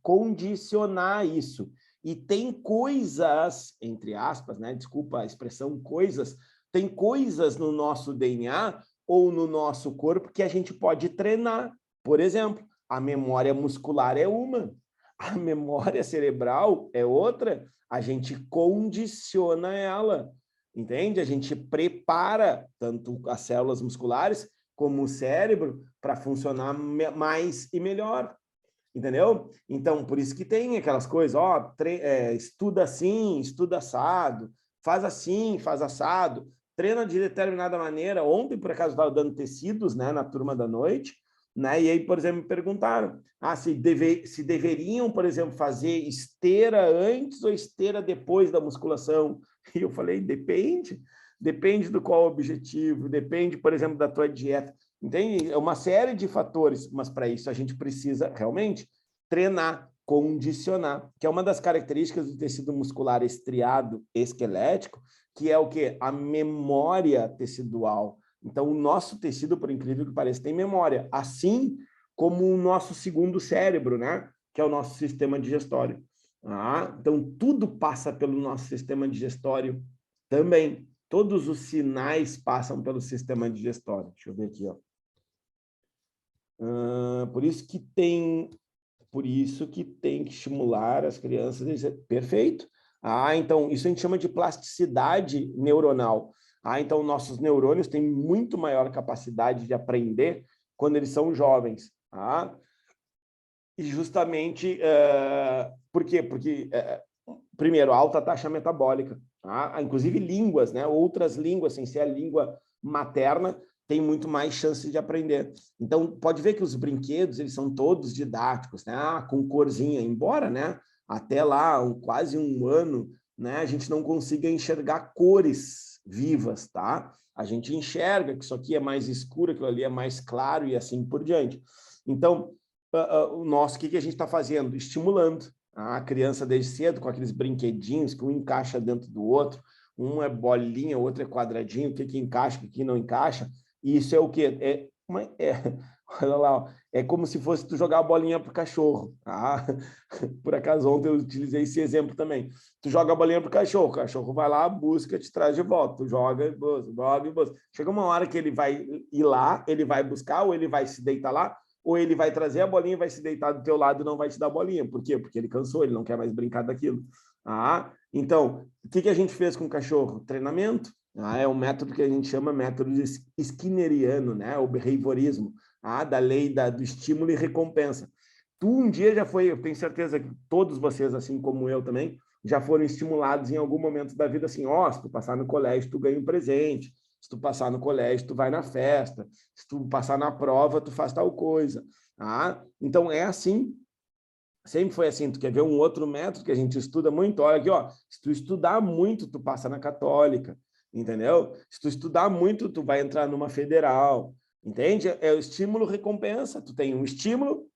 condicionar isso. E tem coisas, entre aspas, né? Desculpa a expressão coisas, tem coisas no nosso DNA ou no nosso corpo que a gente pode treinar. Por exemplo, a memória muscular é uma, a memória cerebral é outra, a gente condiciona ela, entende? A gente prepara tanto as células musculares como o cérebro para funcionar mais e melhor, entendeu? Então, por isso que tem aquelas coisas, estuda assim, estuda assado, faz assim, faz assado, treina de determinada maneira. Ontem, por acaso, estava dando tecidos, né, na turma da noite, né? E aí, por exemplo, me perguntaram se deveriam, por exemplo, fazer esteira antes ou esteira depois da musculação. E eu falei, depende do qual objetivo, depende, por exemplo, da tua dieta. Entende? É uma série de fatores, mas para isso a gente precisa realmente treinar, condicionar, que é uma das características do tecido muscular estriado esquelético, que é o quê? A memória tecidual. Então, o nosso tecido, por incrível que pareça, tem memória, assim como o nosso segundo cérebro, né? Que é o nosso sistema digestório. Então, tudo passa pelo nosso sistema digestório também. Todos os sinais passam pelo sistema digestório. Deixa eu ver aqui, ó. Por isso que tem que estimular as crianças. Perfeito. Então, isso a gente chama de plasticidade neuronal. Então, nossos neurônios têm muito maior capacidade de aprender quando eles são jovens. E justamente, por quê? Porque, primeiro, alta taxa metabólica. Inclusive línguas, né? Outras línguas, sem ser a língua materna, tem muito mais chance de aprender. Então, pode ver que os brinquedos, eles são todos didáticos, né? Com corzinha, embora, né? Até lá, quase um ano, né? A gente não consiga enxergar cores vivas, tá? A gente enxerga que isso aqui é mais escuro, aquilo ali é mais claro e assim por diante. Então, o que a gente está fazendo? Estimulando a criança desde cedo com aqueles brinquedinhos que um encaixa dentro do outro, um é bolinha, o outro é quadradinho, o que encaixa, o que não encaixa. E isso é o quê? Olha lá, é como se fosse tu jogar a bolinha pro cachorro. Por acaso ontem eu utilizei esse exemplo também. Tu joga a bolinha pro cachorro, o cachorro vai lá, busca, te traz de volta. Tu joga e busca. Chega uma hora que ele vai ir lá, ele vai buscar, ou ele vai se deitar lá, ou ele vai trazer a bolinha e vai se deitar do teu lado e não vai te dar a bolinha. Por quê? Porque ele cansou, ele não quer mais brincar daquilo. Então, o que a gente fez com o cachorro? Treinamento. É um método que a gente chama método skinneriano, né? O behaviorismo, da lei do estímulo e recompensa. Tu um dia já foi, eu tenho certeza que todos vocês, assim como eu também, já foram estimulados em algum momento da vida assim, se tu passar no colégio, tu ganha um presente, se tu passar no colégio, tu vai na festa, se tu passar na prova, tu faz tal coisa. Então, é assim, sempre foi assim. Tu quer ver um outro método que a gente estuda muito? Olha aqui, se tu estudar muito, tu passa na católica, entendeu? Se tu estudar muito, tu vai entrar numa federal, entende? É o estímulo-recompensa. Tu tem um estímulo,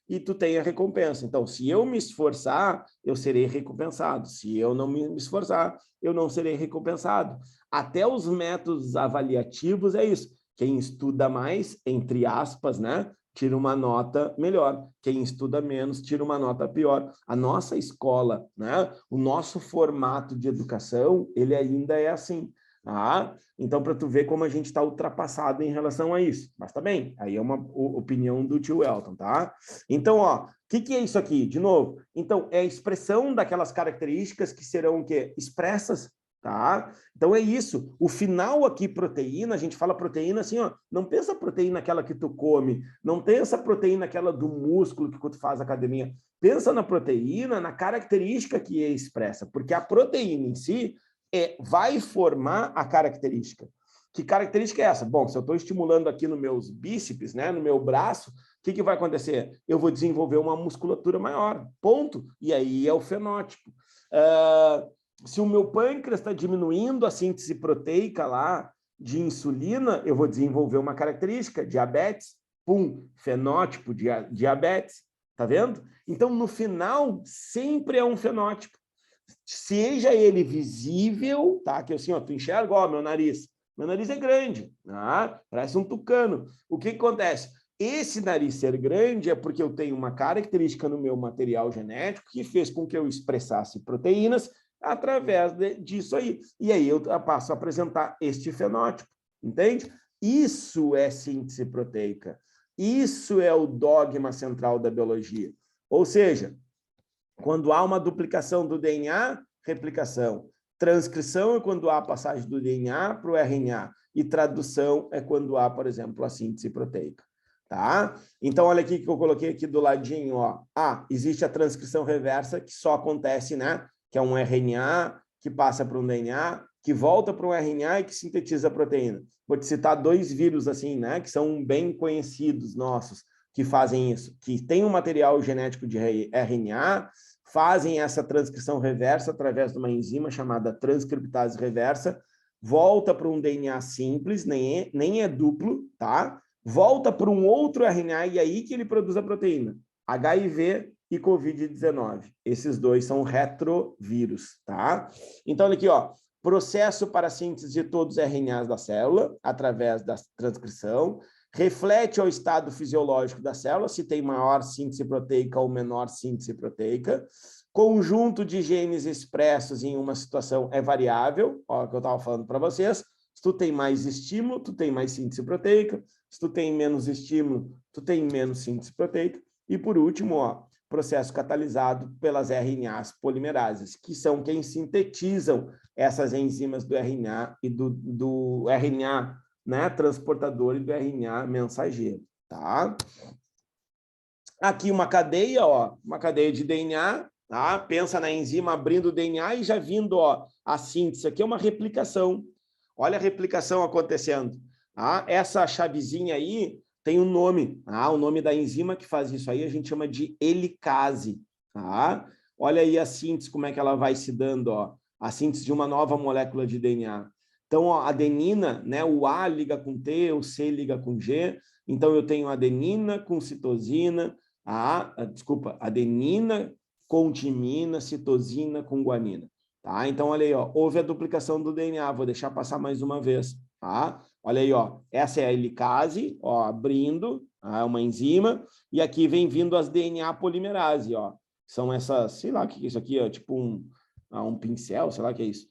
e tu tem a recompensa. Então, se eu me esforçar, eu serei recompensado. Se eu não me esforçar, eu não serei recompensado. Até os métodos avaliativos é isso. Quem estuda mais, entre aspas, né? Tira uma nota melhor. Quem estuda menos, tira uma nota pior. A nossa escola, né? O nosso formato de educação, ele ainda é assim. tá? Então, para tu ver como a gente está ultrapassado em relação a isso. Mas tá bem, aí é uma opinião do tio Elton, tá? Então, ó, o que é isso aqui? De novo, então, é a expressão daquelas características que serão o quê? Expressas, tá? Então, é isso. O final aqui, proteína, a gente fala proteína assim, ó, não pensa proteína aquela que tu come, não pensa proteína aquela do músculo que tu faz academia, pensa na proteína, na característica que é expressa, porque a proteína em si vai formar a característica. Que característica é essa? Bom, se eu estou estimulando aqui nos meus bíceps, né, no meu braço, o que vai acontecer? Eu vou desenvolver uma musculatura maior, ponto. E aí é o fenótipo. Se o meu pâncreas está diminuindo a síntese proteica lá de insulina, eu vou desenvolver uma característica, diabetes, pum, fenótipo, diabetes, tá vendo? Então, no final, sempre é um fenótipo. Seja ele visível, tá? Que assim, ó, tu enxerga, ó, meu nariz é grande, tá? Parece um tucano. O que acontece? Esse nariz ser grande é porque eu tenho uma característica no meu material genético que fez com que eu expressasse proteínas através disso aí. E aí eu passo a apresentar este fenótipo, entende? Isso é síntese proteica. Isso é o dogma central da biologia. Ou seja, quando há uma duplicação do DNA, replicação. Transcrição é quando há a passagem do DNA para o RNA. E tradução é quando há, por exemplo, a síntese proteica. Tá? Então, olha aqui que eu coloquei aqui do ladinho. Ó. Existe a transcrição reversa, que só acontece, né? Que é um RNA que passa para um DNA, que volta para um RNA e que sintetiza a proteína. Vou te citar 2 vírus assim, né? Que são bem conhecidos nossos, que fazem isso. Que tem um material genético de RNA, fazem essa transcrição reversa através de uma enzima chamada transcriptase reversa, volta para um DNA simples, nem é duplo, tá? Volta para um outro RNA e aí que ele produz a proteína. HIV e Covid-19. Esses 2 são retrovírus, tá? Então, olha aqui, ó. Processo para a síntese de todos os RNAs da célula, através da transcrição, reflete ao estado fisiológico da célula, se tem maior síntese proteica ou menor síntese proteica. Conjunto de genes expressos em uma situação é variável, ó, que eu estava falando para vocês. Se tu tem mais estímulo, tu tem mais síntese proteica. Se tu tem menos estímulo, tu tem menos síntese proteica. E por último, ó, processo catalisado pelas RNAs polimerases, que são quem sintetizam essas enzimas do RNA e do RNA, né, transportador, e do RNA mensageiro, tá? Aqui uma cadeia, ó, uma cadeia de DNA, tá? Pensa na enzima abrindo o DNA e já vindo, ó, a síntese. Aqui é uma replicação. Olha a replicação acontecendo. Tá? Essa chavezinha aí tem um nome, tá? O nome da enzima que faz isso aí a gente chama de helicase, tá? Olha aí a síntese, como é que ela vai se dando, ó. A síntese de uma nova molécula de DNA. Então, ó, a adenina, né? O A liga com T, o C liga com G. Então, eu tenho adenina com citosina, adenina com timina, citosina com guanina. Tá? Então, olha aí, ó, houve a duplicação do DNA. Vou deixar passar mais uma vez. Tá? Olha aí, ó, essa é a helicase, ó, abrindo, tá? Uma enzima, e aqui vem vindo as DNA polimerase, ó. São essas, sei lá o que é isso aqui, ó, tipo um pincel, sei lá o que é isso.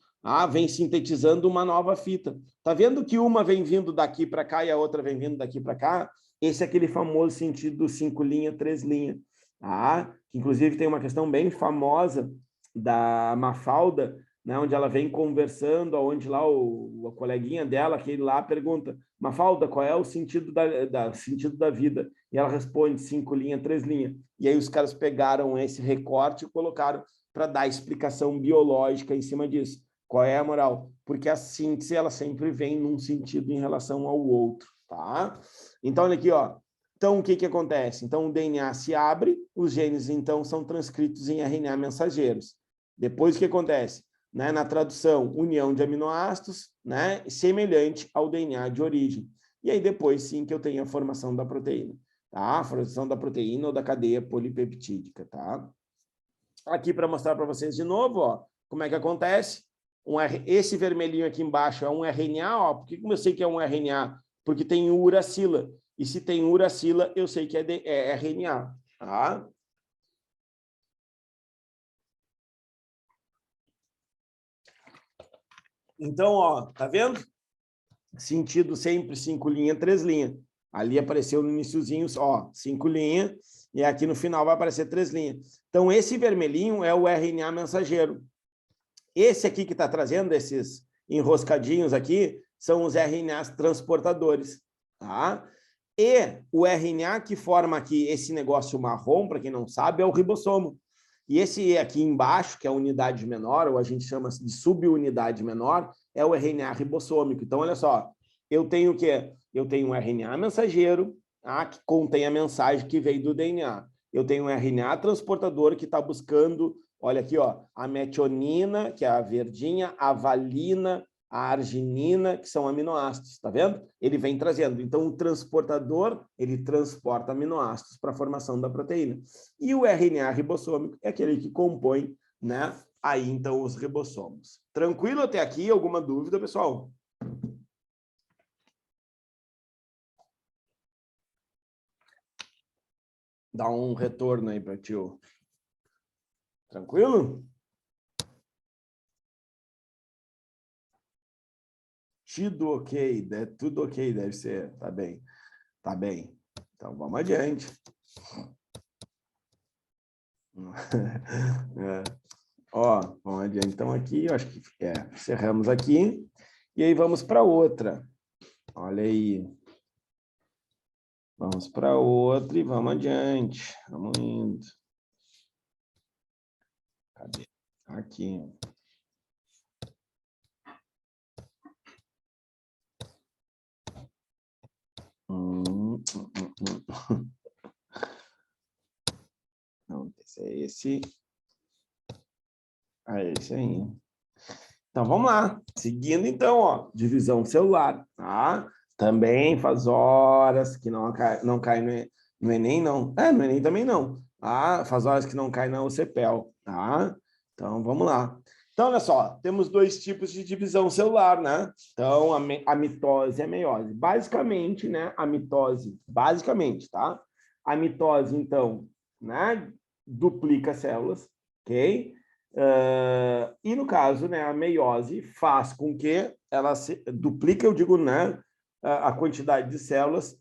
Vem sintetizando uma nova fita. Tá vendo que uma vem vindo daqui para cá e a outra vem vindo daqui para cá? Esse é aquele famoso sentido 5 linha, 3 linha. Tá? Que inclusive tem uma questão bem famosa da Mafalda, né, onde ela vem conversando, onde lá a coleguinha dela, aquele lá, pergunta: Mafalda, qual é o sentido sentido da vida? E ela responde: 5 linha, 3 linha. E aí os caras pegaram esse recorte e colocaram para dar explicação biológica em cima disso. Qual é a moral? Porque a síntese ela sempre vem num sentido em relação ao outro, tá? Então, olha aqui, ó. Então, o que acontece? Então, o DNA se abre, os genes, então, são transcritos em RNA mensageiros. Depois, o que acontece? Né? Na tradução, união de aminoácidos, né? Semelhante ao DNA de origem. E aí, depois, sim, que eu tenho a formação da proteína. Tá? A formação da proteína ou da cadeia polipeptídica, tá? Aqui, para mostrar para vocês de novo, ó, como é que acontece. Esse vermelhinho aqui embaixo é um RNA, ó. Por que eu sei que é um RNA? Porque tem uracila. E se tem uracila, eu sei que é RNA. Tá? Então, ó, tá vendo? Sentido sempre 5 linhas, 3 linhas. Ali apareceu no iniciozinho, ó, 5 linhas, e aqui no final vai aparecer 3 linhas. Então, esse vermelhinho é o RNA mensageiro. Esse aqui que está trazendo esses enroscadinhos aqui são os RNAs transportadores, tá? E o RNA que forma aqui esse negócio marrom, para quem não sabe, é o ribossomo. E esse aqui embaixo, que é a unidade menor, ou a gente chama de subunidade menor, é o RNA ribossômico. Então, olha só, eu tenho o quê? Eu tenho um RNA mensageiro, tá? Que contém a mensagem que veio do DNA. Eu tenho um RNA transportador que está buscando, olha aqui, ó, a metionina, que é a verdinha, a valina, a arginina, que são aminoácidos, tá vendo? Ele vem trazendo. Então, o transportador, ele transporta aminoácidos para a formação da proteína. E o RNA ribossômico é aquele que compõe, né, aí, então, os ribossomos. Tranquilo até aqui? Alguma dúvida, pessoal? Dá um retorno aí para tio. Tranquilo? Tudo ok, tudo ok, deve ser. Tá bem, tá bem. Então, vamos adiante. É. Ó, vamos adiante. Então, aqui, eu acho que encerramos aqui. E aí, vamos para outra. Olha aí. Vamos para outra e vamos adiante. Vamos indo. Cadê? Aqui. Não, esse é esse. É esse aí. Então, vamos lá. Seguindo, então, ó, divisão celular, tá? Também faz horas que não cai no Enem, não. No Enem também não. Tá? Faz horas que não cai na UCPEL, tá? Então, vamos lá. Então, olha só, temos 2 tipos de divisão celular, né? Então, a mitose e a meiose. Basicamente, né, a mitose, basicamente, tá? A mitose, então, né, duplica células, ok? E no caso, né, a meiose faz com que ela se duplique, eu digo, né, a quantidade de células,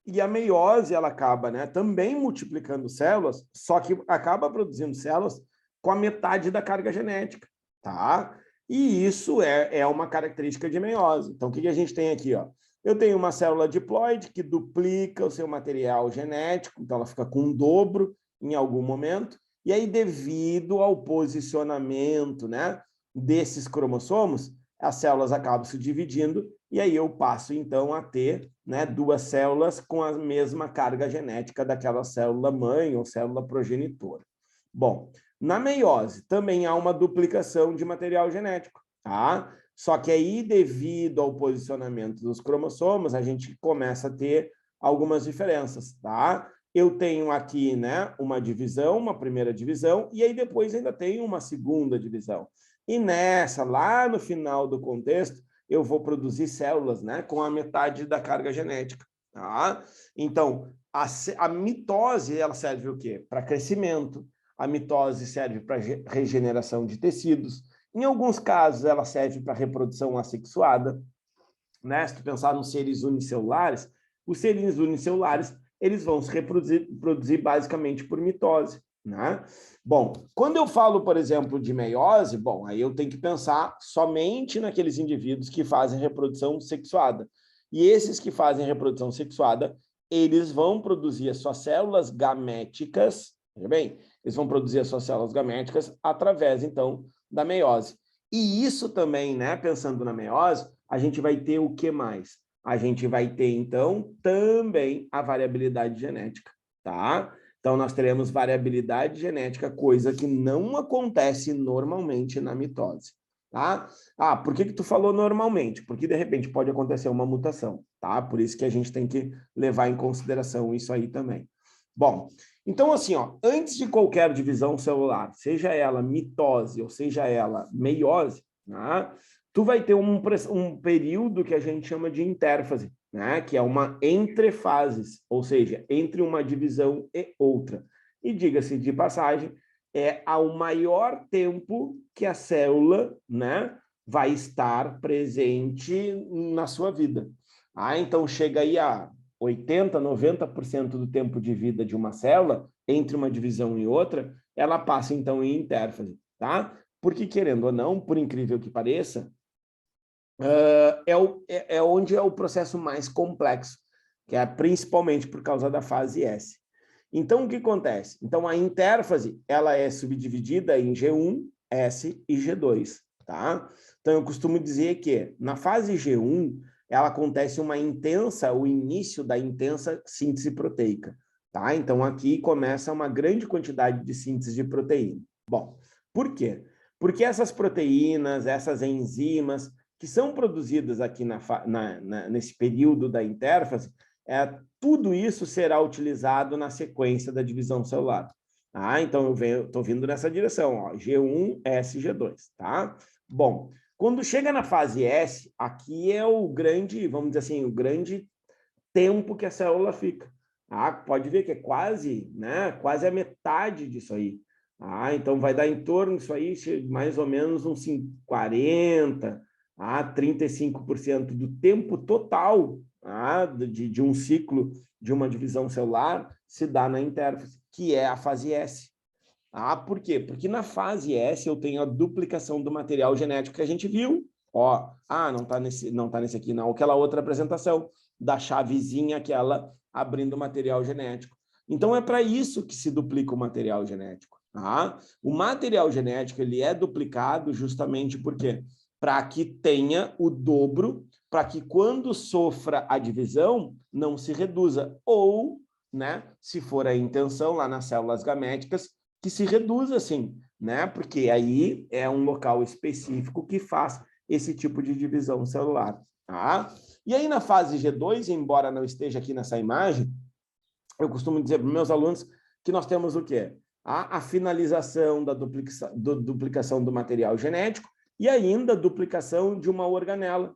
e a meiose ela acaba, né, também multiplicando células, só que acaba produzindo células com a metade da carga genética, tá? E isso é uma característica de meiose. Então, o que a gente tem aqui, ó? Eu tenho uma célula diploide que duplica o seu material genético, então ela fica com um dobro em algum momento. E aí, devido ao posicionamento, né, desses cromossomos, as células acabam se dividindo e aí eu passo, então, a ter, né, 2 células com a mesma carga genética daquela célula mãe ou célula progenitora. Bom, na meiose também há uma duplicação de material genético, tá? Só que aí, devido ao posicionamento dos cromossomos, a gente começa a ter algumas diferenças, tá? Eu tenho aqui, né, uma divisão, uma primeira divisão, e aí depois ainda tenho uma segunda divisão. E nessa, lá no final do contexto, eu vou produzir células, né, com a metade da carga genética, tá? Então, a mitose, ela serve o quê? Para crescimento. A mitose serve para regeneração de tecidos. Em alguns casos, ela serve para reprodução assexuada, né? Se tu pensar nos seres unicelulares, os seres unicelulares eles vão se reproduzir basicamente por mitose, né? Bom, quando eu falo, por exemplo, de meiose, bom, aí eu tenho que pensar somente naqueles indivíduos que fazem reprodução sexuada. E esses que fazem reprodução sexuada, eles vão produzir as suas células gaméticas, veja bem, eles vão produzir as suas células gaméticas através, então, da meiose. E isso também, né, pensando na meiose, a gente vai ter o que mais? A gente vai ter, então, também a variabilidade genética, tá? Então, nós teremos variabilidade genética, coisa que não acontece normalmente na mitose, tá? Ah, por que tu falou normalmente? Porque, de repente, pode acontecer uma mutação, tá? Por isso que a gente tem que levar em consideração isso aí também. Bom, então, assim, ó, antes de qualquer divisão celular, seja ela mitose ou seja ela meiose, né, tu vai ter um período que a gente chama de intérfase, né, que é uma entre fases, ou seja, entre uma divisão e outra. E diga-se de passagem, é ao maior tempo que a célula, né, vai estar presente na sua vida. Então, chega aí a 80%, 90% do tempo de vida de uma célula, entre uma divisão e outra, ela passa, então, em intérfase, tá? Porque, querendo ou não, por incrível que pareça, é onde é o processo mais complexo, que é principalmente por causa da fase S. Então, o que acontece? Então, a intérfase, ela é subdividida em G1, S e G2, tá? Então, eu costumo dizer que na fase G1, ela acontece o início da intensa síntese proteica, tá? Então, aqui começa uma grande quantidade de síntese de proteína. Bom, por quê? Porque essas proteínas, essas enzimas, que são produzidas aqui nesse período da intérfase, tudo isso será utilizado na sequência da divisão celular. Então, eu estou vindo nessa direção, ó, G1, S, G2, tá? Bom, quando chega na fase S, aqui é o grande, vamos dizer assim, o grande tempo que a célula fica. Pode ver que é quase a metade disso aí. Então, vai dar em torno disso aí, mais ou menos uns 40% a 35% do tempo total de um ciclo de uma divisão celular se dá na intérfase, que é a fase S. Por quê? Porque na fase S eu tenho a duplicação do material genético que a gente viu. Não está nesse aqui, não. Aquela outra apresentação da chavezinha, aquela abrindo o material genético. Então, é para isso que se duplica o material genético. O material genético ele é duplicado justamente porque para que tenha o dobro, para que quando sofra a divisão, não se reduza. Ou, se for a intenção lá nas células gaméticas, que se reduza, sim, porque aí é um local específico que faz esse tipo de divisão celular. E aí, na fase G2, embora não esteja aqui nessa imagem, eu costumo dizer para os meus alunos que nós temos o quê? A finalização da duplicação do material genético e ainda a duplicação de uma organela,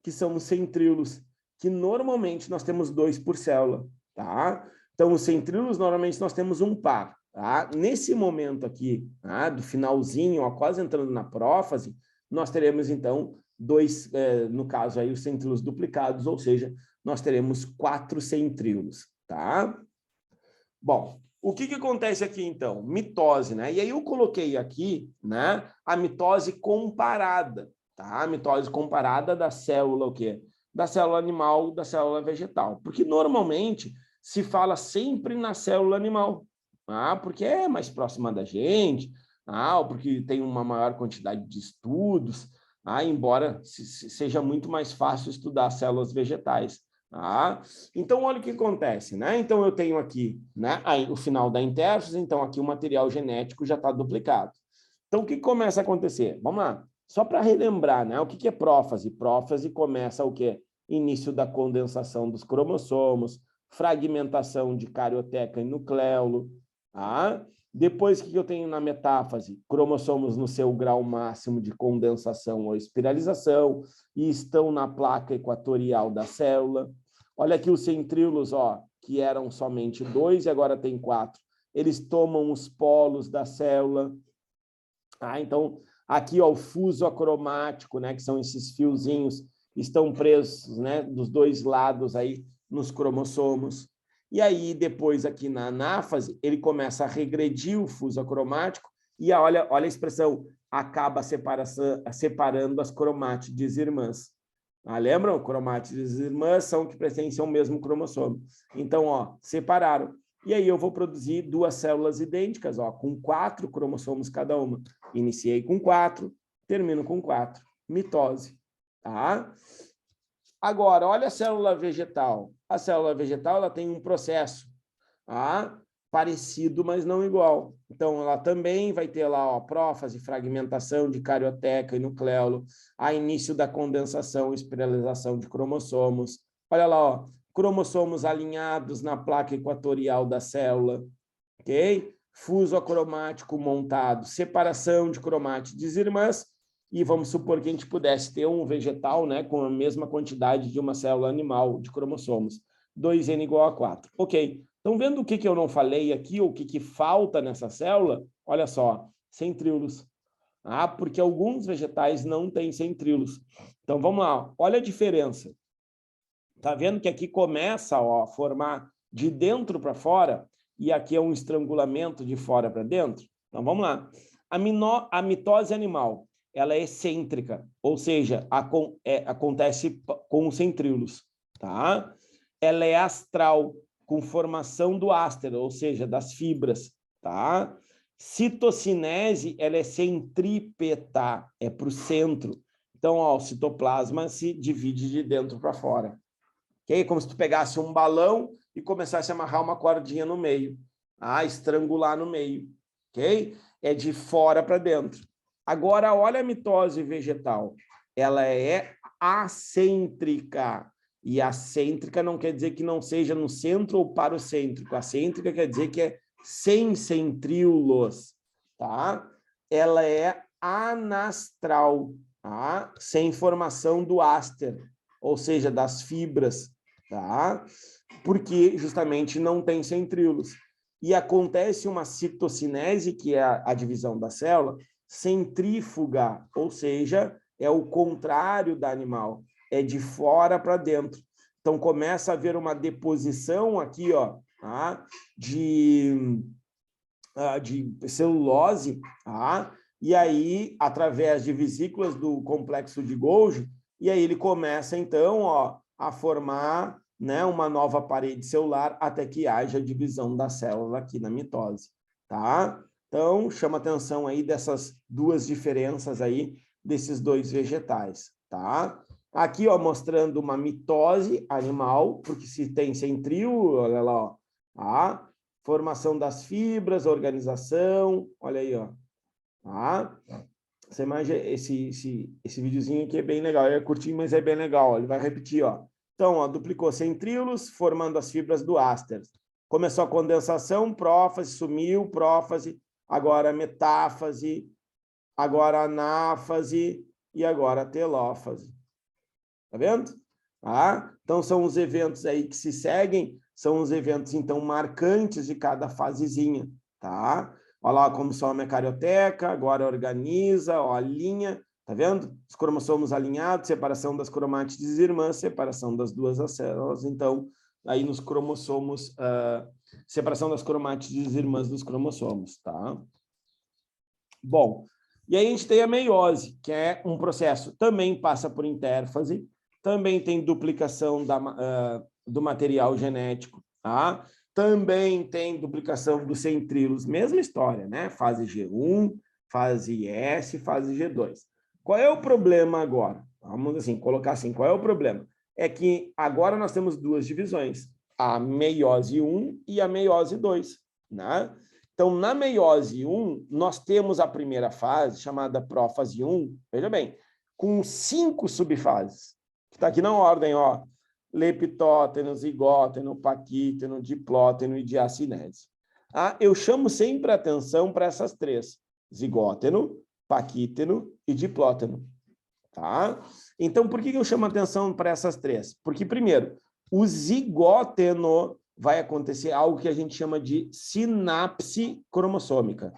que são os centríolos, que normalmente nós temos 2 por célula. Então, os centríolos, normalmente, nós temos um par. Nesse momento aqui, do finalzinho, quase entrando na prófase, nós teremos, então, no caso aí, os centríolos duplicados, ou seja, nós teremos 4 centríolos. Bom, o que acontece aqui, então? Mitose, E aí eu coloquei aqui, a mitose comparada, A mitose comparada da célula, o quê? Da célula animal, da célula vegetal. Porque, normalmente, se fala sempre na célula animal, porque é mais próxima da gente, ou porque tem uma maior quantidade de estudos, embora seja muito mais fácil estudar células vegetais. Então, olha o que acontece, Então, eu tenho aqui aí, o final da intérfase, então aqui o material genético já está duplicado. Então, o que começa a acontecer? Vamos lá, só para relembrar, o que é prófase? Prófase começa o quê? Início da condensação dos cromossomos, fragmentação de carioteca e nucleolo. Depois, o que eu tenho na metáfase? Cromossomos no seu grau máximo de condensação ou espiralização e estão na placa equatorial da célula. Olha aqui os centríolos, que eram somente 2 e agora tem 4. Eles tomam os polos da célula. Então, aqui o fuso acromático, que são esses fiozinhos, estão presos dos dois lados aí nos cromossomos. E aí, depois, aqui na anáfase, ele começa a regredir o fuso acromático e olha a expressão, acaba separando as cromátides irmãs. Lembram? Cromátides irmãs são que pertencem ao mesmo cromossomo. Então, separaram. E aí eu vou produzir 2 células idênticas, com 4 cromossomos cada uma. Iniciei com 4, termino com 4. Mitose. Agora, olha a célula vegetal. A célula vegetal ela tem um processo parecido, mas não igual. Então, ela também vai ter lá prófase, fragmentação de carioteca e nucleolo, início da condensação e espiralização de cromossomos. Olha lá, cromossomos alinhados na placa equatorial da célula, ok? Fuso acromático montado, separação de cromátides irmãs, e vamos supor que a gente pudesse ter um vegetal com a mesma quantidade de uma célula animal de cromossomos. 2N igual a 4. Ok. Então, vendo o que eu não falei aqui, ou o que falta nessa célula, olha só, centríolos. porque alguns vegetais não têm centríolos. Então, vamos lá, olha a diferença. Tá vendo que aqui começa a formar de dentro para fora e aqui é um estrangulamento de fora para dentro? Então, vamos lá. A mitose animal, ela é excêntrica, ou seja, acontece com os centríolos, tá? Ela é astral, com formação do áster, ou seja, das fibras, tá? Citocinese, ela é centrípeta, é para o centro. Então, ó, o citoplasma se divide de dentro para fora. Okay? Como se tu pegasse um balão e começasse a amarrar uma cordinha no meio. Estrangular no meio. Okay? É de fora para dentro. Agora, olha a mitose vegetal. Ela é acêntrica. E acêntrica não quer dizer que não seja no centro ou parocêntrico. Acêntrica quer dizer que é sem centríolos. Tá? Ela é anastral, tá? Sem formação do áster, ou seja, das fibras, tá? Porque justamente não tem centríolos. E acontece uma citocinese, que é a divisão da célula, centrífuga, ou seja, é o contrário da animal, é de fora para dentro. Então começa a haver uma deposição aqui, ó, tá? de celulose, tá? E aí, através de vesículas do complexo de Golgi, e aí ele começa, então, ó, a formar, né, uma nova parede celular até que haja divisão da célula aqui na mitose, tá? Então, chama atenção aí dessas duas diferenças aí desses dois vegetais, tá? Aqui, ó, mostrando uma mitose animal, porque se tem centríolo, olha lá, ó, tá? Formação das fibras, organização, olha aí, ó. Tá? Você imagina esse videozinho aqui é bem legal, é curtinho, mas é bem legal, ó. Ele vai repetir, ó. Então, ó, duplicou centríolos, formando as fibras do áster. Começou a condensação, prófase, sumiu, prófase, agora metáfase, agora anáfase e agora telófase. Tá vendo? Tá? Então, são os eventos aí que se seguem, são os eventos, então, marcantes de cada fasezinha, tá? Olha lá como some a carioteca, agora organiza, ó, alinha, tá vendo? Os cromossomos alinhados, separação das cromátides irmãs, separação das duas células, então, aí nos cromossomos, separação das cromátides irmãs dos cromossomos, tá? Bom, e aí a gente tem a meiose, que é um processo, também passa por intérfase, também tem duplicação do material genético, tá? Também tem duplicação dos centríolos, mesma história, né? Fase G1, fase S, fase G2. Qual é o problema agora? Vamos assim, colocar assim, qual é o problema? É que agora nós temos duas divisões, a meiose 1 e a meiose 2, né? Então, na meiose 1, nós temos a primeira fase, chamada prófase 1, veja bem, com 5 subfases, que está aqui na ordem, ó, leptóteno, zigóteno, paquíteno, diplóteno e diacinese. Eu chamo sempre a atenção para essas três, zigóteno, paquíteno e diplóteno. Tá? Então, por que eu chamo a atenção para essas três? Porque, primeiro, o zigóteno vai acontecer algo que a gente chama de sinapse cromossômica.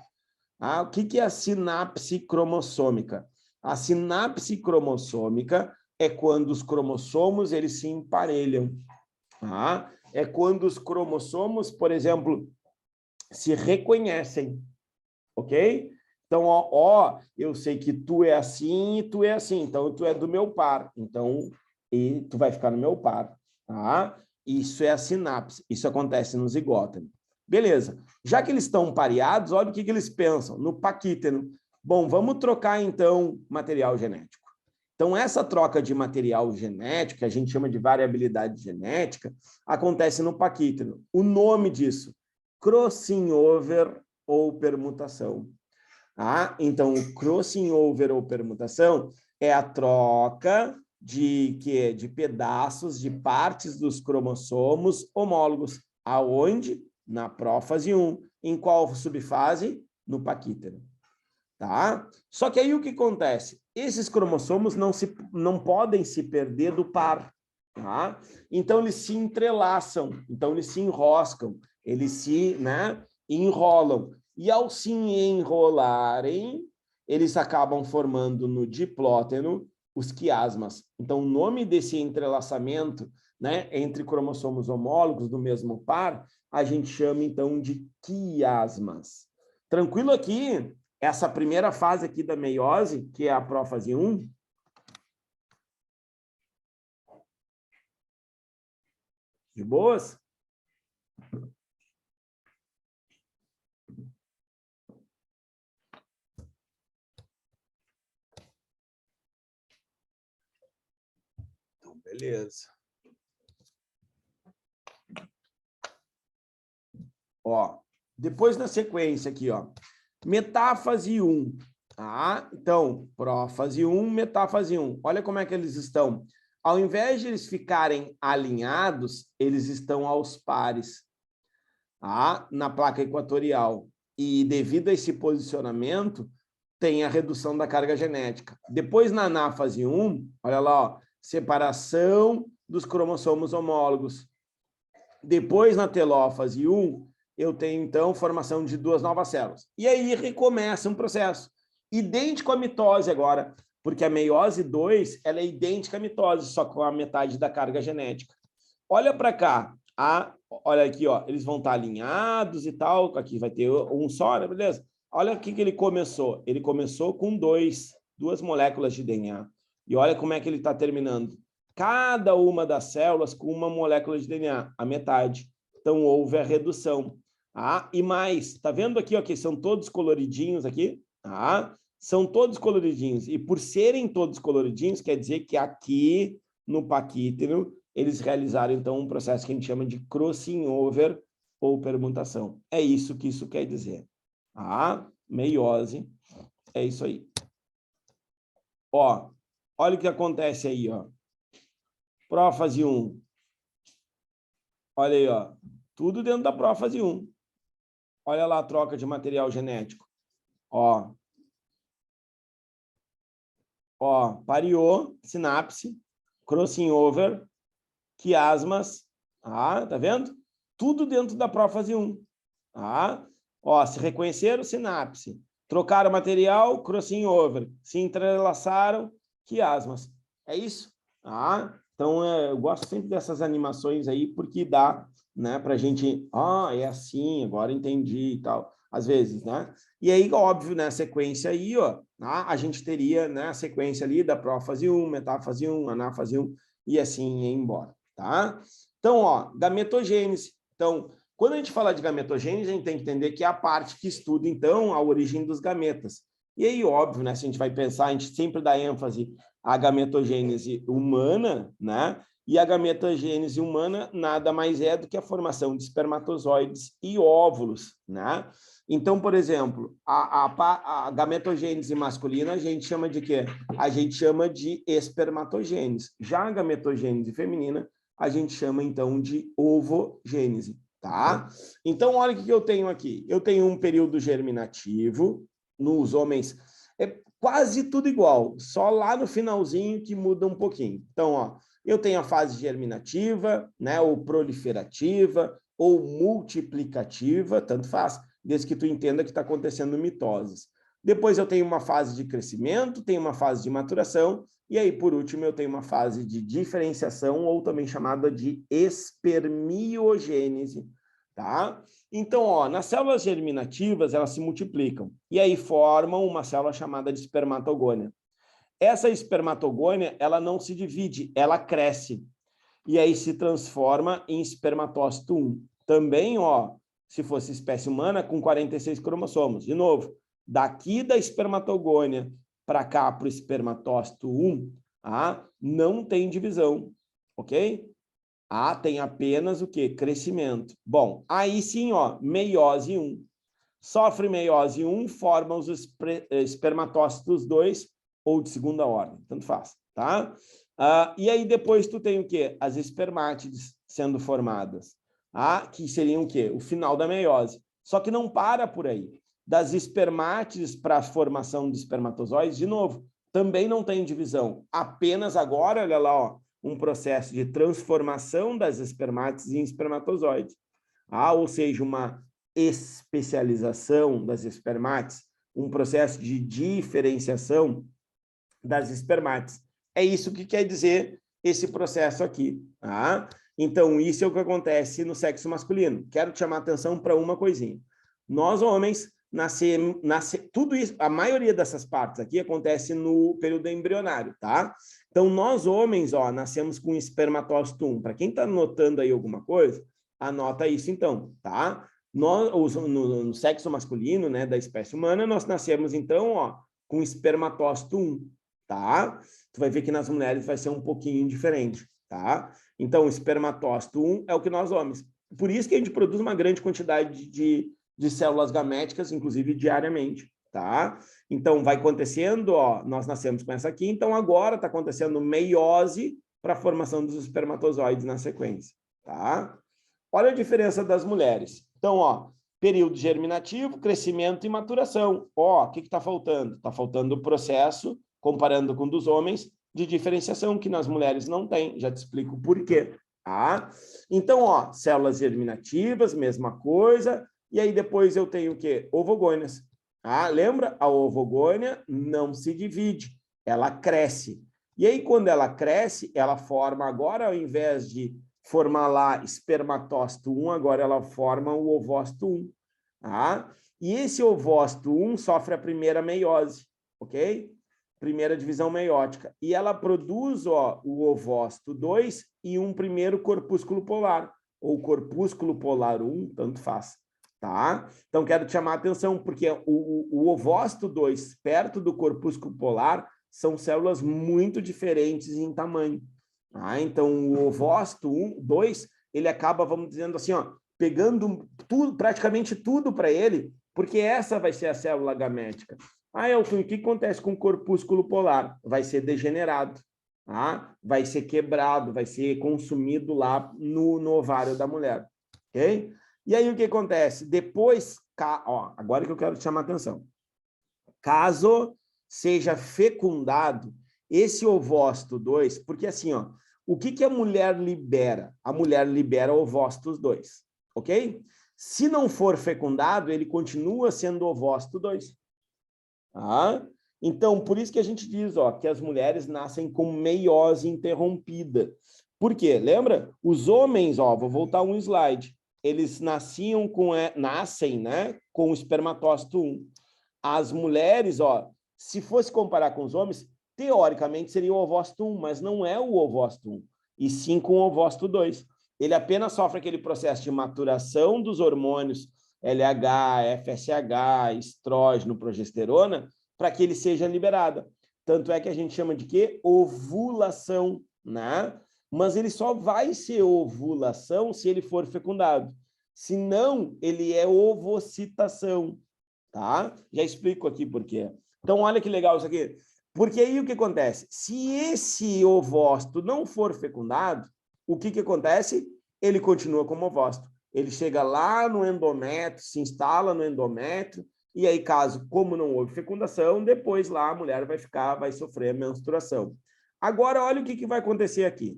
O que é a sinapse cromossômica? A sinapse cromossômica é quando os cromossomos eles se emparelham. Tá? É quando os cromossomos, por exemplo, se reconhecem. Ok? Então, ó, eu sei que tu é assim e tu é assim, então tu é do meu par, então e tu vai ficar no meu par, tá? Isso é a sinapse, isso acontece no zigóteno. Beleza. Já que eles estão pareados, olha o que eles pensam no paquíteno. Bom, vamos trocar então material genético. Então, essa troca de material genético, que a gente chama de variabilidade genética, acontece no paquíteno. O nome disso, crossing over ou permutação. Então, o crossing over ou permutação é a troca de pedaços, de partes dos cromossomos homólogos. Aonde? Na prófase 1. Em qual subfase? No paquíteno. Tá? Só que aí o que acontece? Esses cromossomos não podem se perder do par. Tá? Então, eles se entrelaçam, então eles se enroscam, eles se enrolam. E ao se enrolarem, eles acabam formando no diplóteno os quiasmas. Então, o nome desse entrelaçamento, né, entre cromossomos homólogos do mesmo par, a gente chama, então, de quiasmas. Tranquilo aqui? Essa primeira fase aqui da meiose, que é a prófase 1. De boas? Então, beleza. Ó, depois na sequência aqui, ó. Metáfase 1. Ah, então, prófase 1, metáfase 1. Olha como é que eles estão. Ao invés de eles ficarem alinhados, eles estão aos pares, na placa equatorial. E devido a esse posicionamento, tem a redução da carga genética. Depois, na anáfase 1, olha lá, ó, separação dos cromossomos homólogos. Depois, na telófase 1, eu tenho, então, formação de 2 novas células. E aí recomeça um processo idêntico à mitose agora, porque a meiose 2 ela é idêntica à mitose, só com a metade da carga genética. Olha para cá, olha aqui, ó, eles vão estar alinhados e tal, aqui vai ter um só, né, beleza? Olha o que ele começou. Ele começou com duas moléculas de DNA. E olha como é que ele está terminando. Cada uma das células com uma molécula de DNA, a metade. Então, houve a redução. E mais, tá vendo aqui, ó, que são todos coloridinhos aqui? São todos coloridinhos. E por serem todos coloridinhos, quer dizer que aqui no paquítero, eles realizaram, então, um processo que a gente chama de crossing over ou permutação. É isso que isso quer dizer. Meiose, é isso aí. Ó, olha o que acontece aí, ó. Prófase 1. Olha aí, ó. Tudo dentro da prófase 1. Olha lá a troca de material genético. Ó, pariô, sinapse, crossing over, quiasmas, tá vendo? Tudo dentro da prófase 1. Ó, se reconheceram, sinapse. Trocaram material, crossing over. Se entrelaçaram, quiasmas. É isso? Então, eu gosto sempre dessas animações aí, porque dá, né, para a gente, é assim, agora entendi e tal, às vezes, né? E aí, óbvio, né, a sequência aí, ó, a gente teria, né, a sequência ali da prófase 1, metáfase 1, anáfase 1, e assim ir embora, tá? Então, ó, gametogênese. Então, quando a gente fala de gametogênese, a gente tem que entender que é a parte que estuda, então, a origem dos gametas. E aí, óbvio, né, se a gente vai pensar, a gente sempre dá ênfase à gametogênese humana, né? E a gametogênese humana nada mais é do que a formação de espermatozoides e óvulos, né? Então, por exemplo, a gametogênese masculina a gente chama de quê? A gente chama de espermatogênese. Já a gametogênese feminina a gente chama, então, de ovogênese, tá? Então, olha o que eu tenho aqui. Eu tenho um período germinativo, nos homens é quase tudo igual, só lá no finalzinho que muda um pouquinho. Então, ó, eu tenho a fase germinativa, né, ou proliferativa, ou multiplicativa, tanto faz, desde que tu entenda que está acontecendo mitoses. Depois eu tenho uma fase de crescimento, tenho uma fase de maturação, e aí, por último, eu tenho uma fase de diferenciação, ou também chamada de espermiogênese, tá? Então, ó, nas células germinativas, elas se multiplicam, e aí formam uma célula chamada de espermatogônia. Essa espermatogônia, ela não se divide, ela cresce, e aí se transforma em espermatócito 1. Também, ó, se fosse espécie humana, com 46 cromossomos. De novo, daqui da espermatogônia para cá, para o espermatócito 1, não tem divisão, ok? Tem apenas o quê? Crescimento. Bom, aí sim, ó, meiose 1. Sofre meiose 1, forma os espermatócitos 2 ou de segunda ordem, tanto faz, tá? E aí depois tu tem o quê? As espermátides sendo formadas, que seriam o quê? O final da meiose. Só que não para por aí. Das espermátides para a formação de espermatozoides, de novo, também não tem divisão. Apenas agora, olha lá, ó, um processo de transformação das espermátides em espermatozoides. Ou seja, uma especialização das espermátides um processo de diferenciação das espermátides. É isso que quer dizer esse processo aqui, tá? Então, isso é o que acontece no sexo masculino. Quero te chamar a atenção para uma coisinha. Nós, homens, tudo isso, a maioria dessas partes aqui acontece no período embrionário, tá? Então, nós, homens, ó, nascemos com espermatócito 1. Para quem está anotando aí alguma coisa, anota isso então, tá? Nós, no sexo masculino, né, da espécie humana, nós nascemos, então, ó, com espermatócito 1, tá? Tu vai ver que nas mulheres vai ser um pouquinho diferente, tá? Então, o espermatócito 1 é o que nós homens. Por isso que a gente produz uma grande quantidade de células gaméticas, inclusive diariamente, tá? Então, vai acontecendo, ó, nós nascemos com essa aqui, então agora está acontecendo meiose para a formação dos espermatozoides na sequência, tá? Olha a diferença das mulheres. Então, ó, período germinativo, crescimento e maturação. Ó, o que está faltando? Está faltando o processo, comparando com o dos homens, de diferenciação, que nas mulheres não tem. Já te explico por quê, tá? Então, ó, células germinativas, mesma coisa. E aí depois eu tenho o quê? Ovogônias. Ah, lembra? A ovogônia não se divide, ela cresce. E aí, quando ela cresce, ela forma agora, ao invés de formar lá espermatócito 1, agora ela forma o ovócito 1. Tá? E esse ovócito 1 sofre a primeira meiose, ok? Primeira divisão meiótica. E ela produz, ó, o ovócito 2 e um primeiro corpúsculo polar, ou corpúsculo polar 1, tanto faz. Tá? Então, quero te chamar a atenção, porque o ovócito 2, perto do corpúsculo polar, são células muito diferentes em tamanho. Tá? Então, o ovócito 2, ele acaba, vamos dizendo assim, ó, pegando tudo, praticamente tudo para ele, porque essa vai ser a célula gamética. Ah, Elton, o que acontece com o corpúsculo polar? Vai ser degenerado, tá? Vai ser quebrado, vai ser consumido lá no ovário da mulher, ok? E aí o que acontece? Depois, ó, agora que eu quero te chamar a atenção. Caso seja fecundado esse ovócito 2, porque assim, ó, o que a mulher libera? A mulher libera ovócitos 2, ok? Se não for fecundado, ele continua sendo ovócito 2. Tá? Então, por isso que a gente diz, ó, que as mulheres nascem com meiose interrompida. Por quê? Lembra? Os homens, ó, vou voltar um slide, eles nascem, né, com o espermatócito 1. As mulheres, ó, se fosse comparar com os homens, teoricamente seria o ovócito 1, mas não é o ovócito 1, e sim com o ovócito 2. Ele apenas sofre aquele processo de maturação dos hormônios LH, FSH, estrógeno, progesterona, para que ele seja liberado. Tanto é que a gente chama de quê? Ovulação, né? Mas ele só vai ser ovulação se ele for fecundado. Se não, ele é ovocitação, tá? Já explico aqui por quê. Então, olha que legal isso aqui. Porque aí o que acontece? Se esse ovócito não for fecundado, o que acontece? Ele continua como ovócito. Ele chega lá no endométrio, se instala no endométrio, e aí, caso, como não houve fecundação, depois lá a mulher vai sofrer a menstruação. Agora, olha o que vai acontecer aqui.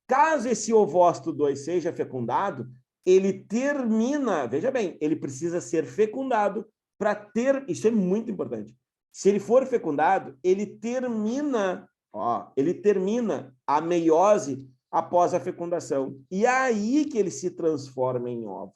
Caso esse ovócito 2 seja fecundado, ele termina, veja bem, ele precisa ser fecundado para ter, isso é muito importante. Se ele for fecundado, ele termina a meiose após a fecundação. E é aí que ele se transforma em óvulo.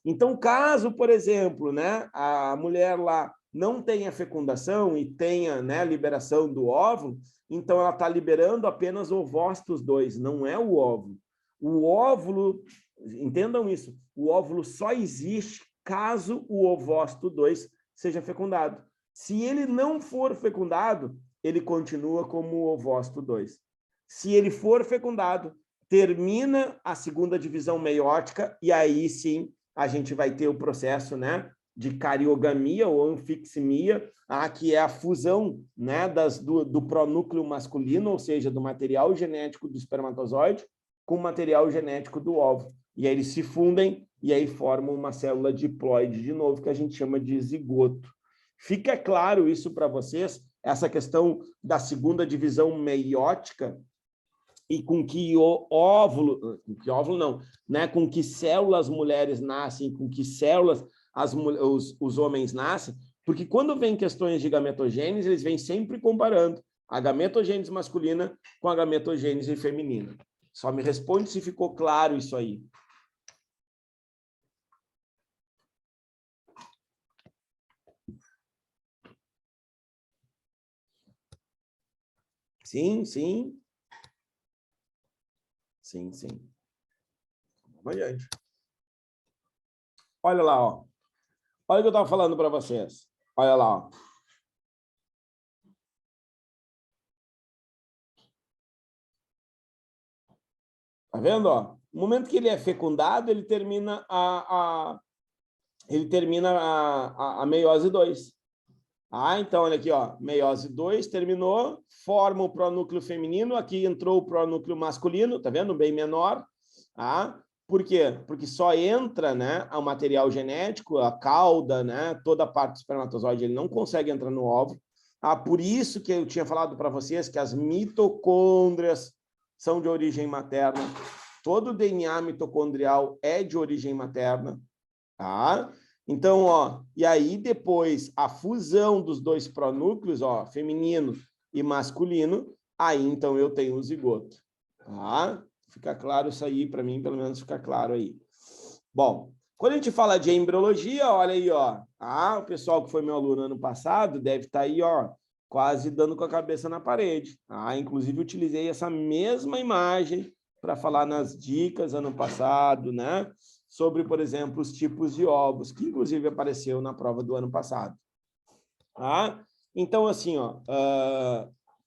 Então, caso, por exemplo, né, a mulher lá não tenha fecundação e tenha, né, a liberação do óvulo, então ela está liberando apenas ovócitos 2, não é o óvulo. O óvulo, entendam isso, o óvulo só existe caso o ovócito 2 seja fecundado. Se ele não for fecundado, ele continua como o ovócito 2. Se ele for fecundado, termina a segunda divisão meiótica e aí sim a gente vai ter o processo, né, de cariogamia ou anfiximia, que é a fusão, né, do pronúcleo masculino, ou seja, do material genético do espermatozoide com o material genético do óvulo. E aí eles se fundem e aí formam uma célula diploide de novo, que a gente chama de zigoto. Fica claro isso para vocês, essa questão da segunda divisão meiótica e com que com que células mulheres nascem, com que células os homens nascem, Porque quando vem questões de gametogênese, eles vêm sempre comparando a gametogênese masculina com a gametogênese feminina. Só me responde se ficou claro isso aí. Sim, sim. Sim, sim. Vamos adiante. Olha lá, ó. Olha o que eu estava falando para vocês. Olha lá, ó. Tá vendo, ó? No momento que ele é fecundado, ele termina a meiose 2. Então, olha aqui, ó, meiose 2 terminou, forma o pronúcleo feminino, aqui entrou o pronúcleo masculino, tá vendo? Bem menor. Por quê? Porque só entra, né, o material genético, a cauda, né, toda a parte do espermatozoide, ele não consegue entrar no óvulo. Por isso que eu tinha falado para vocês que as mitocôndrias são de origem materna. Todo o DNA mitocondrial é de origem materna, tá? Então, ó, e aí depois a fusão dos dois pronúcleos, ó, feminino e masculino, aí então eu tenho o zigoto, tá? Fica claro isso aí para mim, pelo menos fica claro aí. Bom, quando a gente fala de embriologia, olha aí, ó, o pessoal que foi meu aluno ano passado deve estar aí, ó, quase dando com a cabeça na parede. Inclusive utilizei essa mesma imagem para falar nas dicas ano passado, né? Sobre, por exemplo, os tipos de ovos, que inclusive apareceu na prova do ano passado. Então, assim, ó,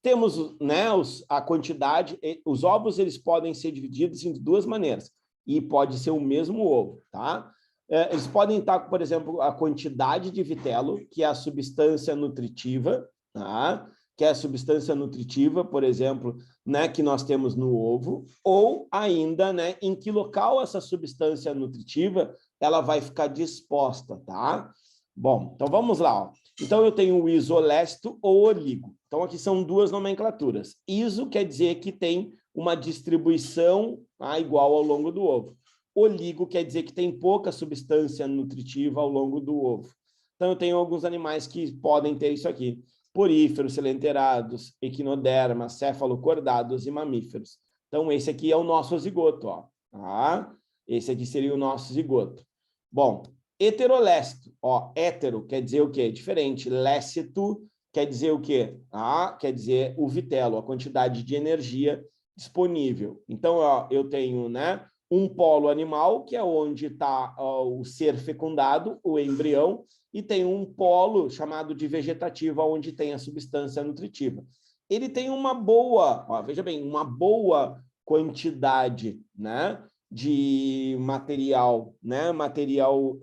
temos, né, a quantidade, os ovos eles podem ser divididos em duas maneiras, e pode ser o mesmo ovo, tá? Eles podem estar, por exemplo, a quantidade de vitelo, que é a substância nutritiva, tá? Que é a substância nutritiva, por exemplo, né, que nós temos no ovo, ou ainda, né, em que local essa substância nutritiva ela vai ficar disposta, tá? Bom, então vamos lá, ó. Então eu tenho o isolesto ou oligo. Então aqui são duas nomenclaturas. Iso quer dizer que tem uma distribuição igual ao longo do ovo. Oligo quer dizer que tem pouca substância nutritiva ao longo do ovo. Então eu tenho alguns animais que podem ter isso aqui. Poríferos, selenterados, equinodermas, cefalocordados e mamíferos. Então, esse aqui é o nosso zigoto, ó. Esse aqui seria o nosso zigoto. Bom, heterolécito, ó, hétero quer dizer o quê? Diferente. Lécito quer dizer o quê? Quer dizer o vitelo, a quantidade de energia disponível. Então, ó, eu tenho, né, um polo animal, que é onde está o ser fecundado, o embrião, e tem um polo chamado de vegetativo, onde tem a substância nutritiva. Ele tem uma boa, ó, veja bem, uma boa quantidade, né, de material, né, material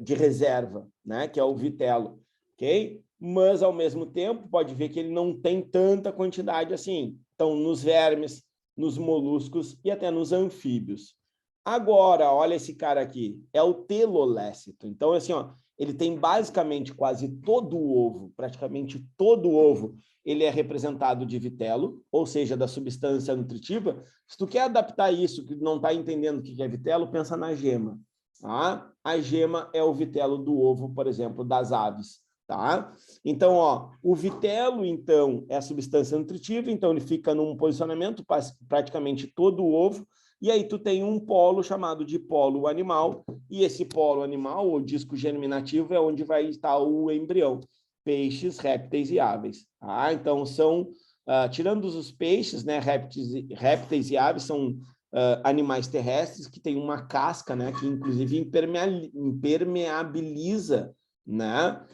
de reserva, né, que é o vitelo, ok? Mas, ao mesmo tempo, pode ver que ele não tem tanta quantidade assim. Então, nos vermes, nos moluscos e até nos anfíbios. Agora, olha esse cara aqui, é o telolécito. Então, assim, ó, ele tem basicamente quase todo o ovo, praticamente todo o ovo, ele é representado de vitelo, ou seja, da substância nutritiva. Se tu quer adaptar isso, que não está entendendo o que é vitelo, pensa na gema. Tá? A gema é o vitelo do ovo, por exemplo, das aves. Tá? Então, ó, o vitelo, então, é a substância nutritiva, então ele fica num posicionamento praticamente todo o ovo, e aí tu tem um polo chamado de polo animal, e esse polo animal, o disco germinativo, é onde vai estar o embrião. Peixes, répteis e aves. Então, são, tirando os peixes, né, répteis e aves são animais terrestres que têm uma casca, né, que inclusive impermeabiliza, né,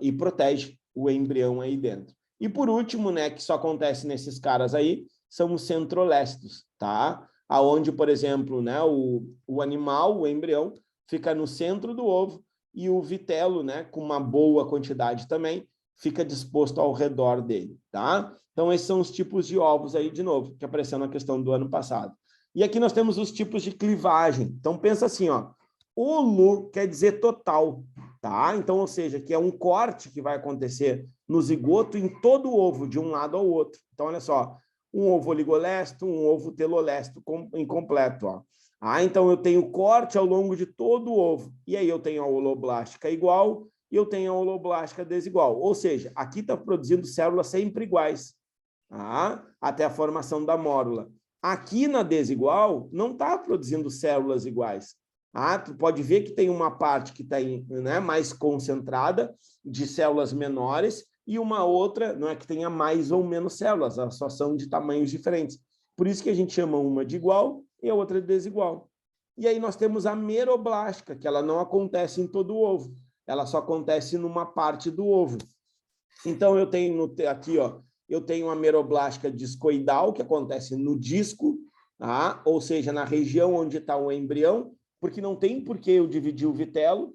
e protege o embrião aí dentro. E por último, né, que só acontece nesses caras aí, são os centrolestos, tá? Aonde, por exemplo, né, o animal, o embrião, fica no centro do ovo e o vitelo, né, com uma boa quantidade também, fica disposto ao redor dele, tá? Então, esses são os tipos de ovos aí, de novo, que apareceu na questão do ano passado. E aqui nós temos os tipos de clivagem. Então, pensa assim, ó, holo quer dizer total, tá? Então, ou seja, que é um corte que vai acontecer no zigoto em todo o ovo, de um lado ao outro. Então, olha só, um ovo oligolesto, um ovo telolesto incompleto, ó. Então, eu tenho corte ao longo de todo o ovo. E aí eu tenho a holoblástica igual e eu tenho a holoblástica desigual. Ou seja, aqui está produzindo células sempre iguais, até a formação da mórula. Aqui na desigual, não está produzindo células iguais. Tu pode ver que tem uma parte que está mais concentrada, de células menores, e uma outra não é que tenha mais ou menos células, elas só são de tamanhos diferentes. Por isso que a gente chama uma de igual e a outra de desigual. E aí nós temos a meroblástica, que ela não acontece em todo o ovo, ela só acontece numa parte do ovo. Então, eu tenho aqui, ó, eu tenho a meroblástica discoidal, que acontece no disco, ou seja, na região onde está o embrião, porque não tem por que eu dividir o vitelo,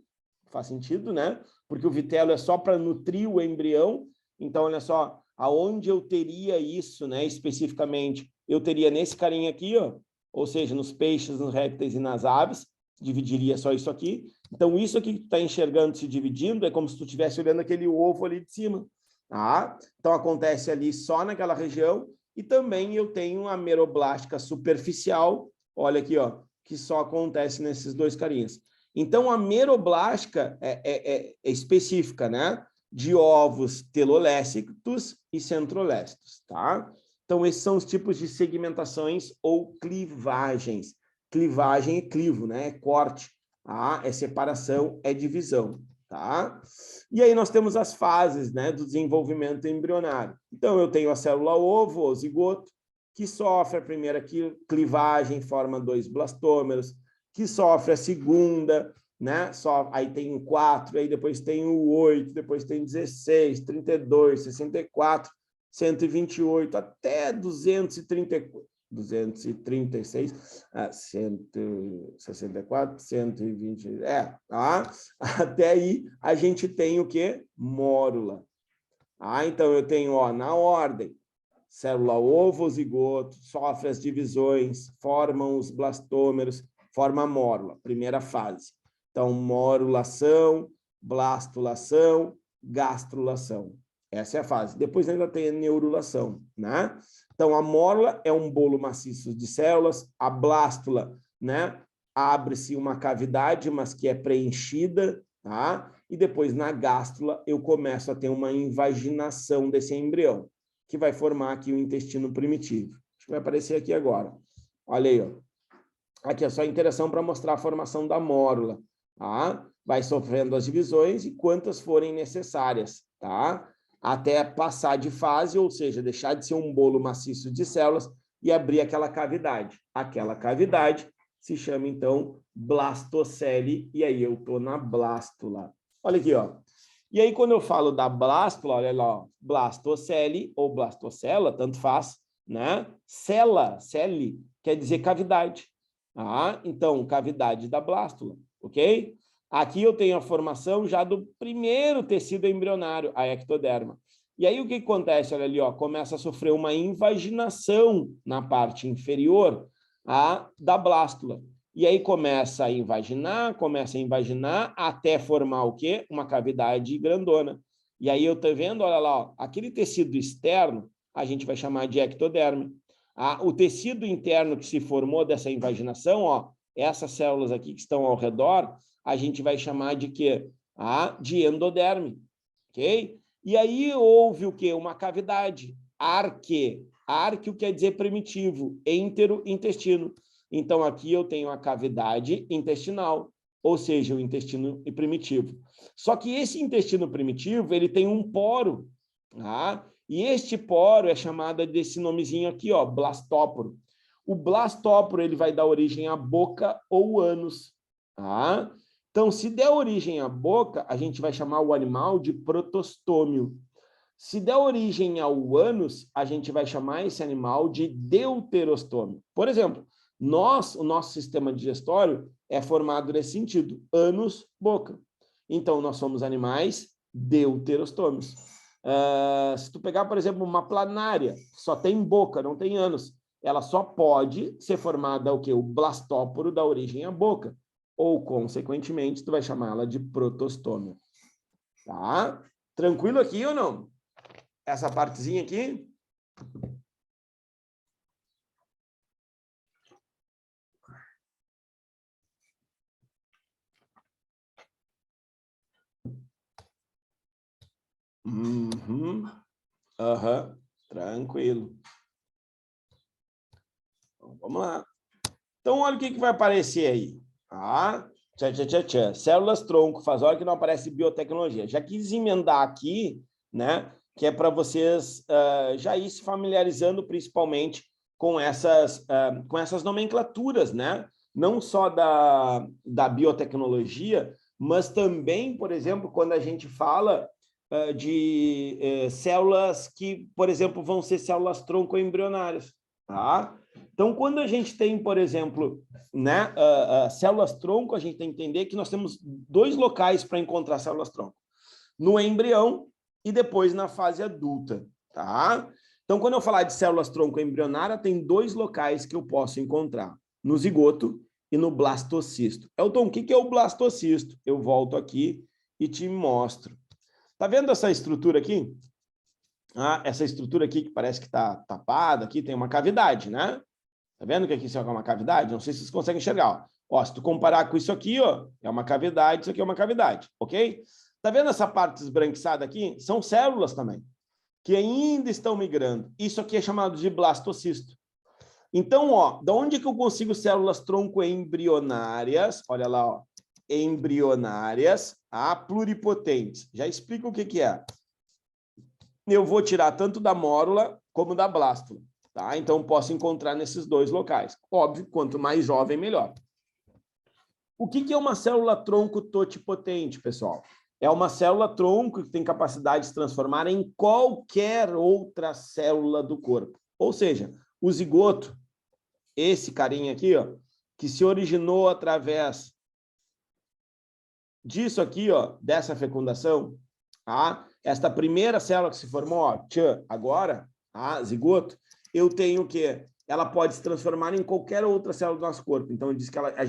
faz sentido, né? Porque o vitelo é só para nutrir o embrião. Então, olha só, aonde eu teria isso, né, especificamente, eu teria nesse carinha aqui, ó, ou seja, nos peixes, nos répteis e nas aves, dividiria só isso aqui. Então, isso aqui que tu está enxergando se dividindo é como se tu estivesse olhando aquele ovo ali de cima. Então, acontece ali só naquela região. E também eu tenho a meroblástica superficial, olha aqui, ó, que só acontece nesses dois carinhas. Então, a meroblástica é específica, né? De ovos telolécitos e centrolécitos, tá? Então, esses são os tipos de segmentações ou clivagens. Clivagem é clivo, né? É corte, é separação, é divisão, tá? E aí nós temos as fases, né, do desenvolvimento embrionário. Então, eu tenho a célula ovo, ou zigoto, que sofre a primeira clivagem, forma 2 blastômeros, que sofre a segunda, né? Aí tem o 4, aí depois tem o 8, depois tem 16, 32, 64, 128, até 236, 164, 120, até aí a gente tem o quê? Mórula. Então eu tenho, ó, na ordem, célula ovo, zigoto, sofre as divisões, formam os blastômeros, forma a mórula, primeira fase. Então, morulação, blastulação, gastrulação. Essa é a fase. Depois ainda tem a neurulação, né? Então, a mórula é um bolo maciço de células, a blástula, né? Abre-se uma cavidade, mas que é preenchida, tá? E depois, na gástrula, eu começo a ter uma invaginação desse embrião, que vai formar aqui o intestino primitivo. Acho que vai aparecer aqui agora. Olha aí, ó. Aqui é só a interação para mostrar a formação da mórula, tá? Vai sofrendo as divisões e quantas forem necessárias, tá? Até passar de fase, ou seja, deixar de ser um bolo maciço de células e abrir aquela cavidade. Aquela cavidade se chama, então, blastocele, e aí eu estou na blástula. Olha aqui, ó. E aí, quando eu falo da blástula, olha lá, ó, blastocele ou blastocela, tanto faz, né? Cele, quer dizer cavidade. Então, cavidade da blástula, ok? Aqui eu tenho a formação já do primeiro tecido embrionário, a ectoderma. E aí o que acontece? Olha ali, ó, começa a sofrer uma invaginação na parte inferior da blástula. E aí começa a invaginar, até formar o quê? Uma cavidade grandona. E aí eu tô vendo, olha lá, ó, aquele tecido externo, a gente vai chamar de ectoderma. O tecido interno que se formou dessa invaginação, ó, essas células aqui que estão ao redor, a gente vai chamar de quê? De endoderme, ok? E aí houve o quê? Uma cavidade, arque. Arqueo quer dizer primitivo, entero, intestino. Então, aqui eu tenho a cavidade intestinal, ou seja, o intestino primitivo. Só que esse intestino primitivo, ele tem um poro, e este poro é chamado desse nomezinho aqui, ó, blastóporo. O blastóporo, ele vai dar origem à boca ou ânus, Então, se der origem à boca, a gente vai chamar o animal de protostômio. Se der origem ao ânus, a gente vai chamar esse animal de deuterostômio. Por exemplo, o nosso sistema digestório é formado nesse sentido, ânus, boca. Então, nós somos animais deuterostômios. Se tu pegar, por exemplo, uma planária, só tem boca, não tem ânus, ela só pode ser formada o quê? O blastóporo da origem à boca. Ou, consequentemente, tu vai chamar ela de protostômio. Tá? Tranquilo aqui ou não? Essa partezinha aqui? Tranquilo. Então, vamos lá. Então, olha o que vai aparecer aí. Tá? Células tronco, faz hora que não aparece biotecnologia. Já quis emendar aqui, né? Que é para vocês já ir se familiarizando principalmente com essas nomenclaturas, né? Não só da biotecnologia, mas também, por exemplo, quando a gente fala de células que, por exemplo, vão ser células tronco embrionárias, tá? Então, quando a gente tem, por exemplo, né, células tronco, a gente tem que entender que nós temos dois locais para encontrar células tronco. No embrião e depois na fase adulta, tá? Então, quando eu falar de células tronco embrionária, tem dois locais que eu posso encontrar, no zigoto e no blastocisto. Elton, o que é o blastocisto? Eu volto aqui e te mostro. Tá vendo essa estrutura aqui? Essa estrutura aqui que parece que está tapada, aqui tem uma cavidade, né? Tá vendo que aqui isso é uma cavidade? Não sei se vocês conseguem enxergar. Ó, se tu comparar com isso aqui, ó, é uma cavidade, isso aqui é uma cavidade, ok? Tá vendo essa parte esbranquiçada aqui? São células também, que ainda estão migrando. Isso aqui é chamado de blastocisto. Então, ó, da onde que eu consigo células tronco embrionárias? Olha lá, ó, embrionárias, pluripotentes. Já explico o que é. Eu vou tirar tanto da mórula como da blástula, tá? Então, posso encontrar nesses dois locais. Óbvio, quanto mais jovem, melhor. O que é uma célula tronco totipotente, pessoal? É uma célula tronco que tem capacidade de se transformar em qualquer outra célula do corpo. Ou seja, o zigoto, esse carinha aqui, ó, que se originou através disso aqui, ó, dessa fecundação, tá? Esta primeira célula que se formou, ó, agora, zigoto, eu tenho o quê? Ela pode se transformar em qualquer outra célula do nosso corpo. Então, diz que a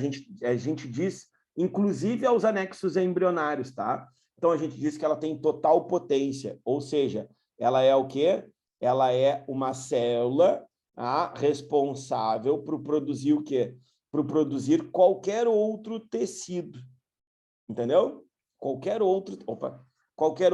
gente diz, inclusive aos anexos embrionários, tá? Então, a gente diz que ela tem total potência, ou seja, ela é o quê? Ela é uma célula responsável por produzir o quê? Por produzir qualquer outro tecido. Entendeu? Qualquer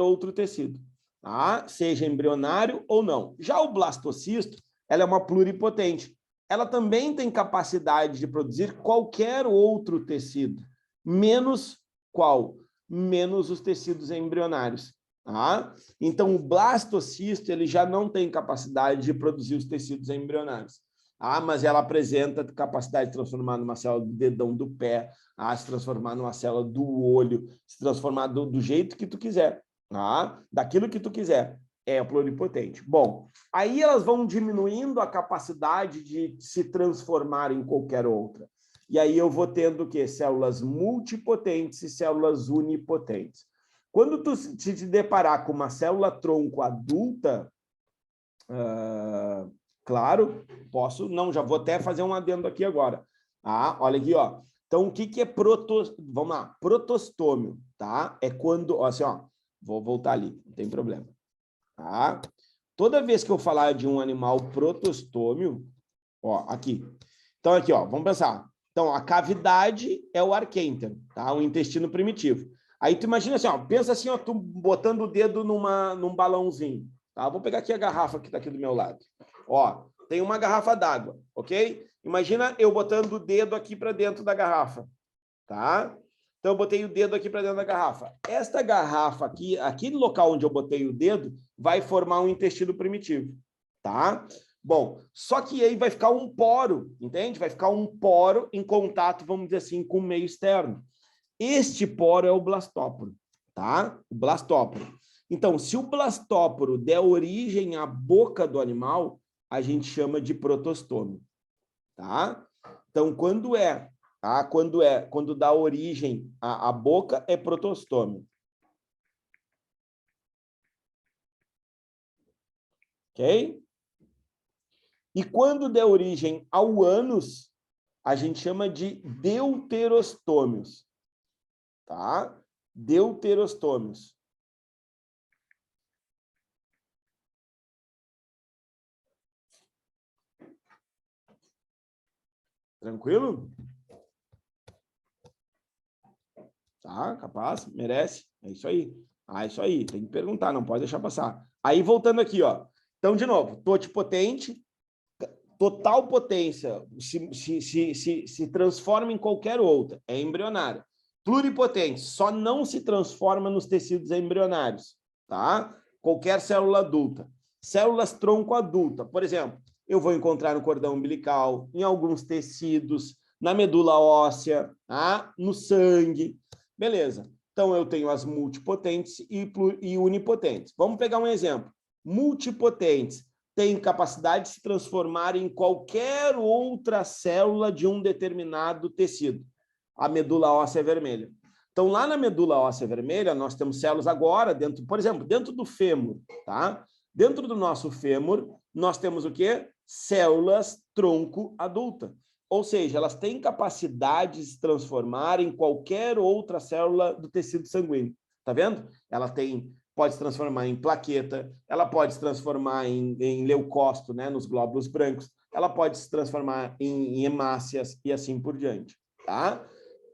outro tecido, tá? Seja embrionário ou não. Já o blastocisto, ela é uma pluripotente. Ela também tem capacidade de produzir qualquer outro tecido, menos qual? Menos os tecidos embrionários. Tá? Então, o blastocisto ele já não tem capacidade de produzir os tecidos embrionários. Mas ela apresenta capacidade de transformar numa célula do dedão do pé, se transformar numa célula do olho, se transformar do jeito que tu quiser, daquilo que tu quiser. É pluripotente. Bom, aí elas vão diminuindo a capacidade de se transformar em qualquer outra. E aí eu vou tendo o quê? Células multipotentes e células unipotentes. Quando tu te deparar com uma célula tronco adulta, claro, posso, não, já vou até fazer um adendo aqui agora. Olha aqui, ó. Então, o que é vamos lá, protostômio, tá? É quando, ó, assim, ó, vou voltar ali, não tem problema, tá? Toda vez que eu falar de um animal protostômio, ó, aqui. Então, aqui, ó, vamos pensar. Então, a cavidade é o arquêntero, tá? O intestino primitivo. Aí tu imagina assim, ó, pensa assim, ó, tu botando o dedo num balãozinho, tá? Vou pegar aqui a garrafa que está aqui do meu lado. Ó, tem uma garrafa d'água, ok? Imagina eu botando o dedo aqui para dentro da garrafa, tá? Então, eu botei o dedo aqui para dentro da garrafa. Esta garrafa aqui, aquele local onde eu botei o dedo, vai formar um intestino primitivo, tá? Bom, só que aí vai ficar um poro, entende? Vai ficar um poro em contato, vamos dizer assim, com o meio externo. Este poro é o blastóporo, tá? O blastóporo. Então, se o blastóporo der origem à boca do animal, a gente chama de protostômio, tá? Então, quando dá origem à boca, é protostômio. Ok? E quando der origem ao ânus, a gente chama de deuterostômios, tá? Deuterostômios. Tranquilo? Tá, capaz, merece. É isso aí. Ah, isso aí, tem que perguntar, não pode deixar passar. Aí, voltando aqui, ó. Então, de novo, totipotente, total potência, se transforma em qualquer outra, é embrionário. Pluripotente, só não se transforma nos tecidos embrionários, tá? Qualquer célula adulta. Células tronco adulta, por exemplo, eu vou encontrar no cordão umbilical, em alguns tecidos, na medula óssea, tá? No sangue, beleza. Então, eu tenho as multipotentes e unipotentes. Vamos pegar um exemplo. Multipotentes têm capacidade de se transformar em qualquer outra célula de um determinado tecido. A medula óssea vermelha. Então, lá na medula óssea vermelha, nós temos células agora, dentro, por exemplo, dentro do fêmur, tá? Dentro do nosso fêmur, nós temos o quê? Células tronco adulta. Ou seja, elas têm capacidade de se transformar em qualquer outra célula do tecido sanguíneo. Tá vendo? Ela pode se transformar em plaqueta, ela pode se transformar em leucócito, né, nos glóbulos brancos, ela pode se transformar em hemácias e assim por diante, tá?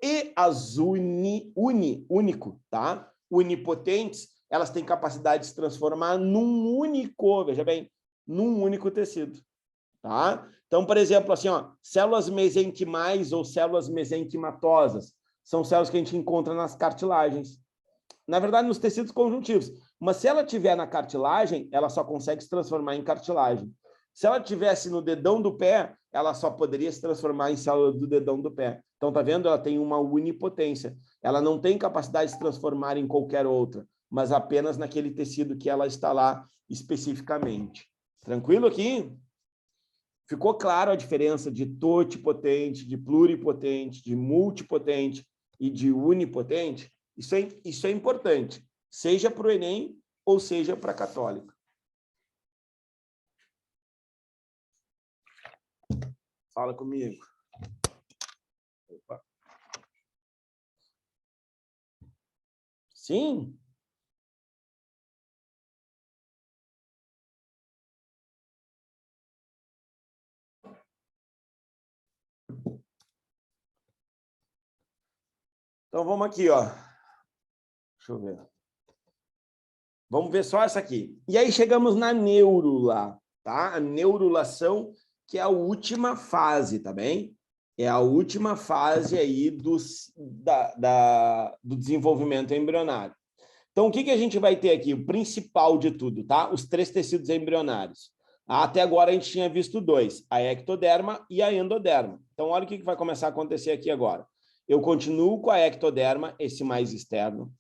E as único, tá? Unipotentes, elas têm capacidade de se transformar num único, veja bem, num único tecido, tá? Então, por exemplo, assim, ó, células mesenquimais ou células mesenquimatosas são células que a gente encontra nas cartilagens. Na verdade, nos tecidos conjuntivos. Mas se ela tiver na cartilagem, ela só consegue se transformar em cartilagem. Se ela tivesse no dedão do pé, ela só poderia se transformar em célula do dedão do pé. Então, tá vendo? Ela tem uma unipotência. Ela não tem capacidade de se transformar em qualquer outra, mas apenas naquele tecido que ela está lá especificamente. Tranquilo aqui? Ficou claro a diferença de totipotente, de pluripotente, de multipotente e de unipotente? Isso é importante, seja para o Enem ou seja para a Católica. Fala comigo. Opa. Sim? Então, vamos aqui, ó. Deixa eu ver. Vamos ver só essa aqui. E aí chegamos na neurula, tá? A neurulação, que é a última fase, tá bem? É a última fase aí do desenvolvimento embrionário. Então, o que a gente vai ter aqui? O principal de tudo, tá? Os 3 tecidos embrionários. Até agora a gente tinha visto 2, a ectoderma e a endoderma. Então, olha o que vai começar a acontecer aqui agora. Eu continuo com a ectoderma, esse mais externo.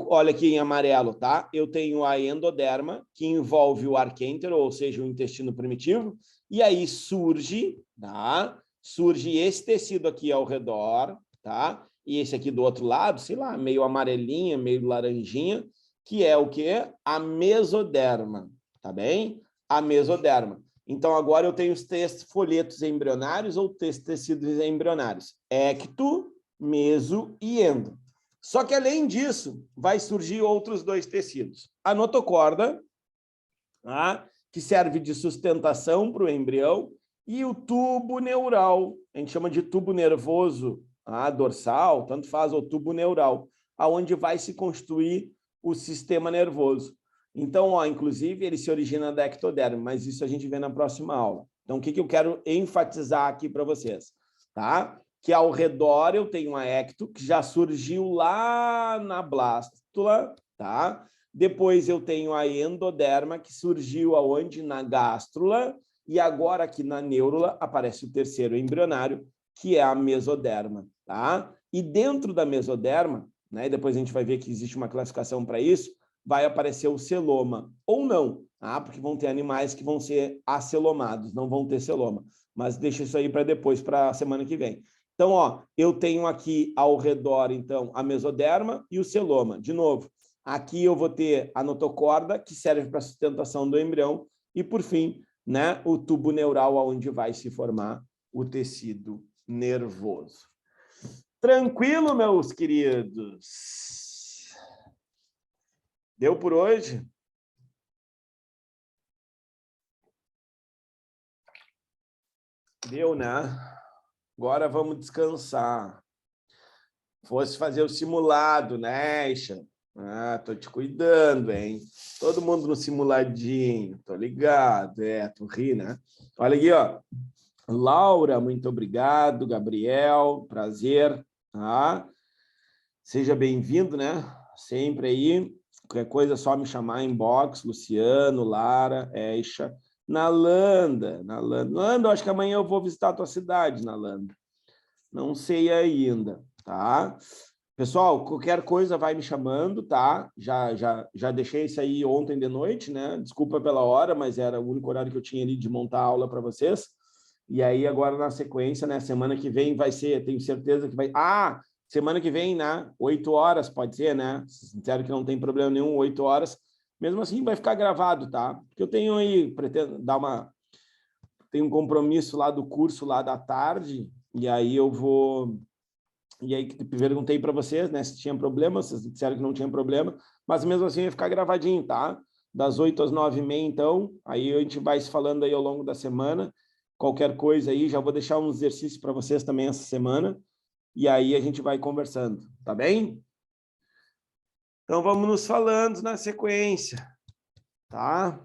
Olha aqui em amarelo, tá? Eu tenho a endoderma, que envolve o arquêntero, ou seja, o intestino primitivo, e aí surge, tá? Surge esse tecido aqui ao redor, tá? E esse aqui do outro lado, sei lá, meio amarelinha, meio laranjinha, que é o quê? A mesoderma, tá bem? A mesoderma. Então, agora eu tenho os 3 folhetos embrionários ou 3 tecidos embrionários. Ecto, meso e endo. Só que, além disso, vai surgir outros 2 tecidos. A notocorda, tá? Que serve de sustentação para o embrião, e o tubo neural, a gente chama de tubo nervoso, dorsal, tanto faz, o tubo neural, aonde vai se constituir o sistema nervoso. Então, ó, inclusive, ele se origina da ectoderma, mas isso a gente vê na próxima aula. Então, o que eu quero enfatizar aqui para vocês? Tá? Que ao redor eu tenho a ecto, que já surgiu lá na blástula, tá? Depois eu tenho a endoderma, que surgiu aonde? Na gástrula, e agora aqui na neurula aparece o terceiro embrionário, que é a mesoderma, tá? E dentro da mesoderma, né, e depois a gente vai ver que existe uma classificação para isso, vai aparecer o celoma, ou não, tá? Porque vão ter animais que vão ser acelomados, não vão ter celoma, mas deixa isso aí para depois, para a semana que vem. Então, ó, eu tenho aqui ao redor, então, a mesoderma e o celoma. De novo, aqui eu vou ter a notocorda, que serve para a sustentação do embrião, e, por fim, né, o tubo neural, onde vai se formar o tecido nervoso. Tranquilo, meus queridos? Deu por hoje? Deu, né? Agora vamos descansar. Fosse fazer o simulado, né, Isha? Ah, tô te cuidando, hein? Todo mundo no simuladinho, tô ligado. Tu ri, né? Olha aqui, ó. Laura, muito obrigado. Gabriel, prazer. Tá? Seja bem-vindo, né? Sempre aí. Qualquer coisa é só me chamar em inbox. Luciano, Lara, Eixa. Nalanda. Nalanda, acho que amanhã eu vou visitar a tua cidade, Nalanda. Não sei ainda, tá? Pessoal, qualquer coisa vai me chamando, tá? Já deixei isso aí ontem de noite, né? Desculpa pela hora, mas era o único horário que eu tinha ali de montar a aula para vocês. E aí, agora na sequência, né? Semana que vem vai ser, tenho certeza que vai. Ah, semana que vem, né? 8 horas, pode ser, né? Sincero que não tem problema nenhum, 8 horas. Mesmo assim, vai ficar gravado, tá? Porque eu tenho aí, pretendo dar uma. Tenho um compromisso lá do curso lá da tarde, e aí eu vou. E aí perguntei para vocês, né, se tinha problema, vocês disseram que não tinha problema, mas mesmo assim vai ficar gravadinho, tá? Das 8 às 9h30, então, aí a gente vai se falando aí ao longo da semana, qualquer coisa aí, já vou deixar um exercício para vocês também essa semana, e aí a gente vai conversando, tá bem? Então vamos nos falando na sequência, tá?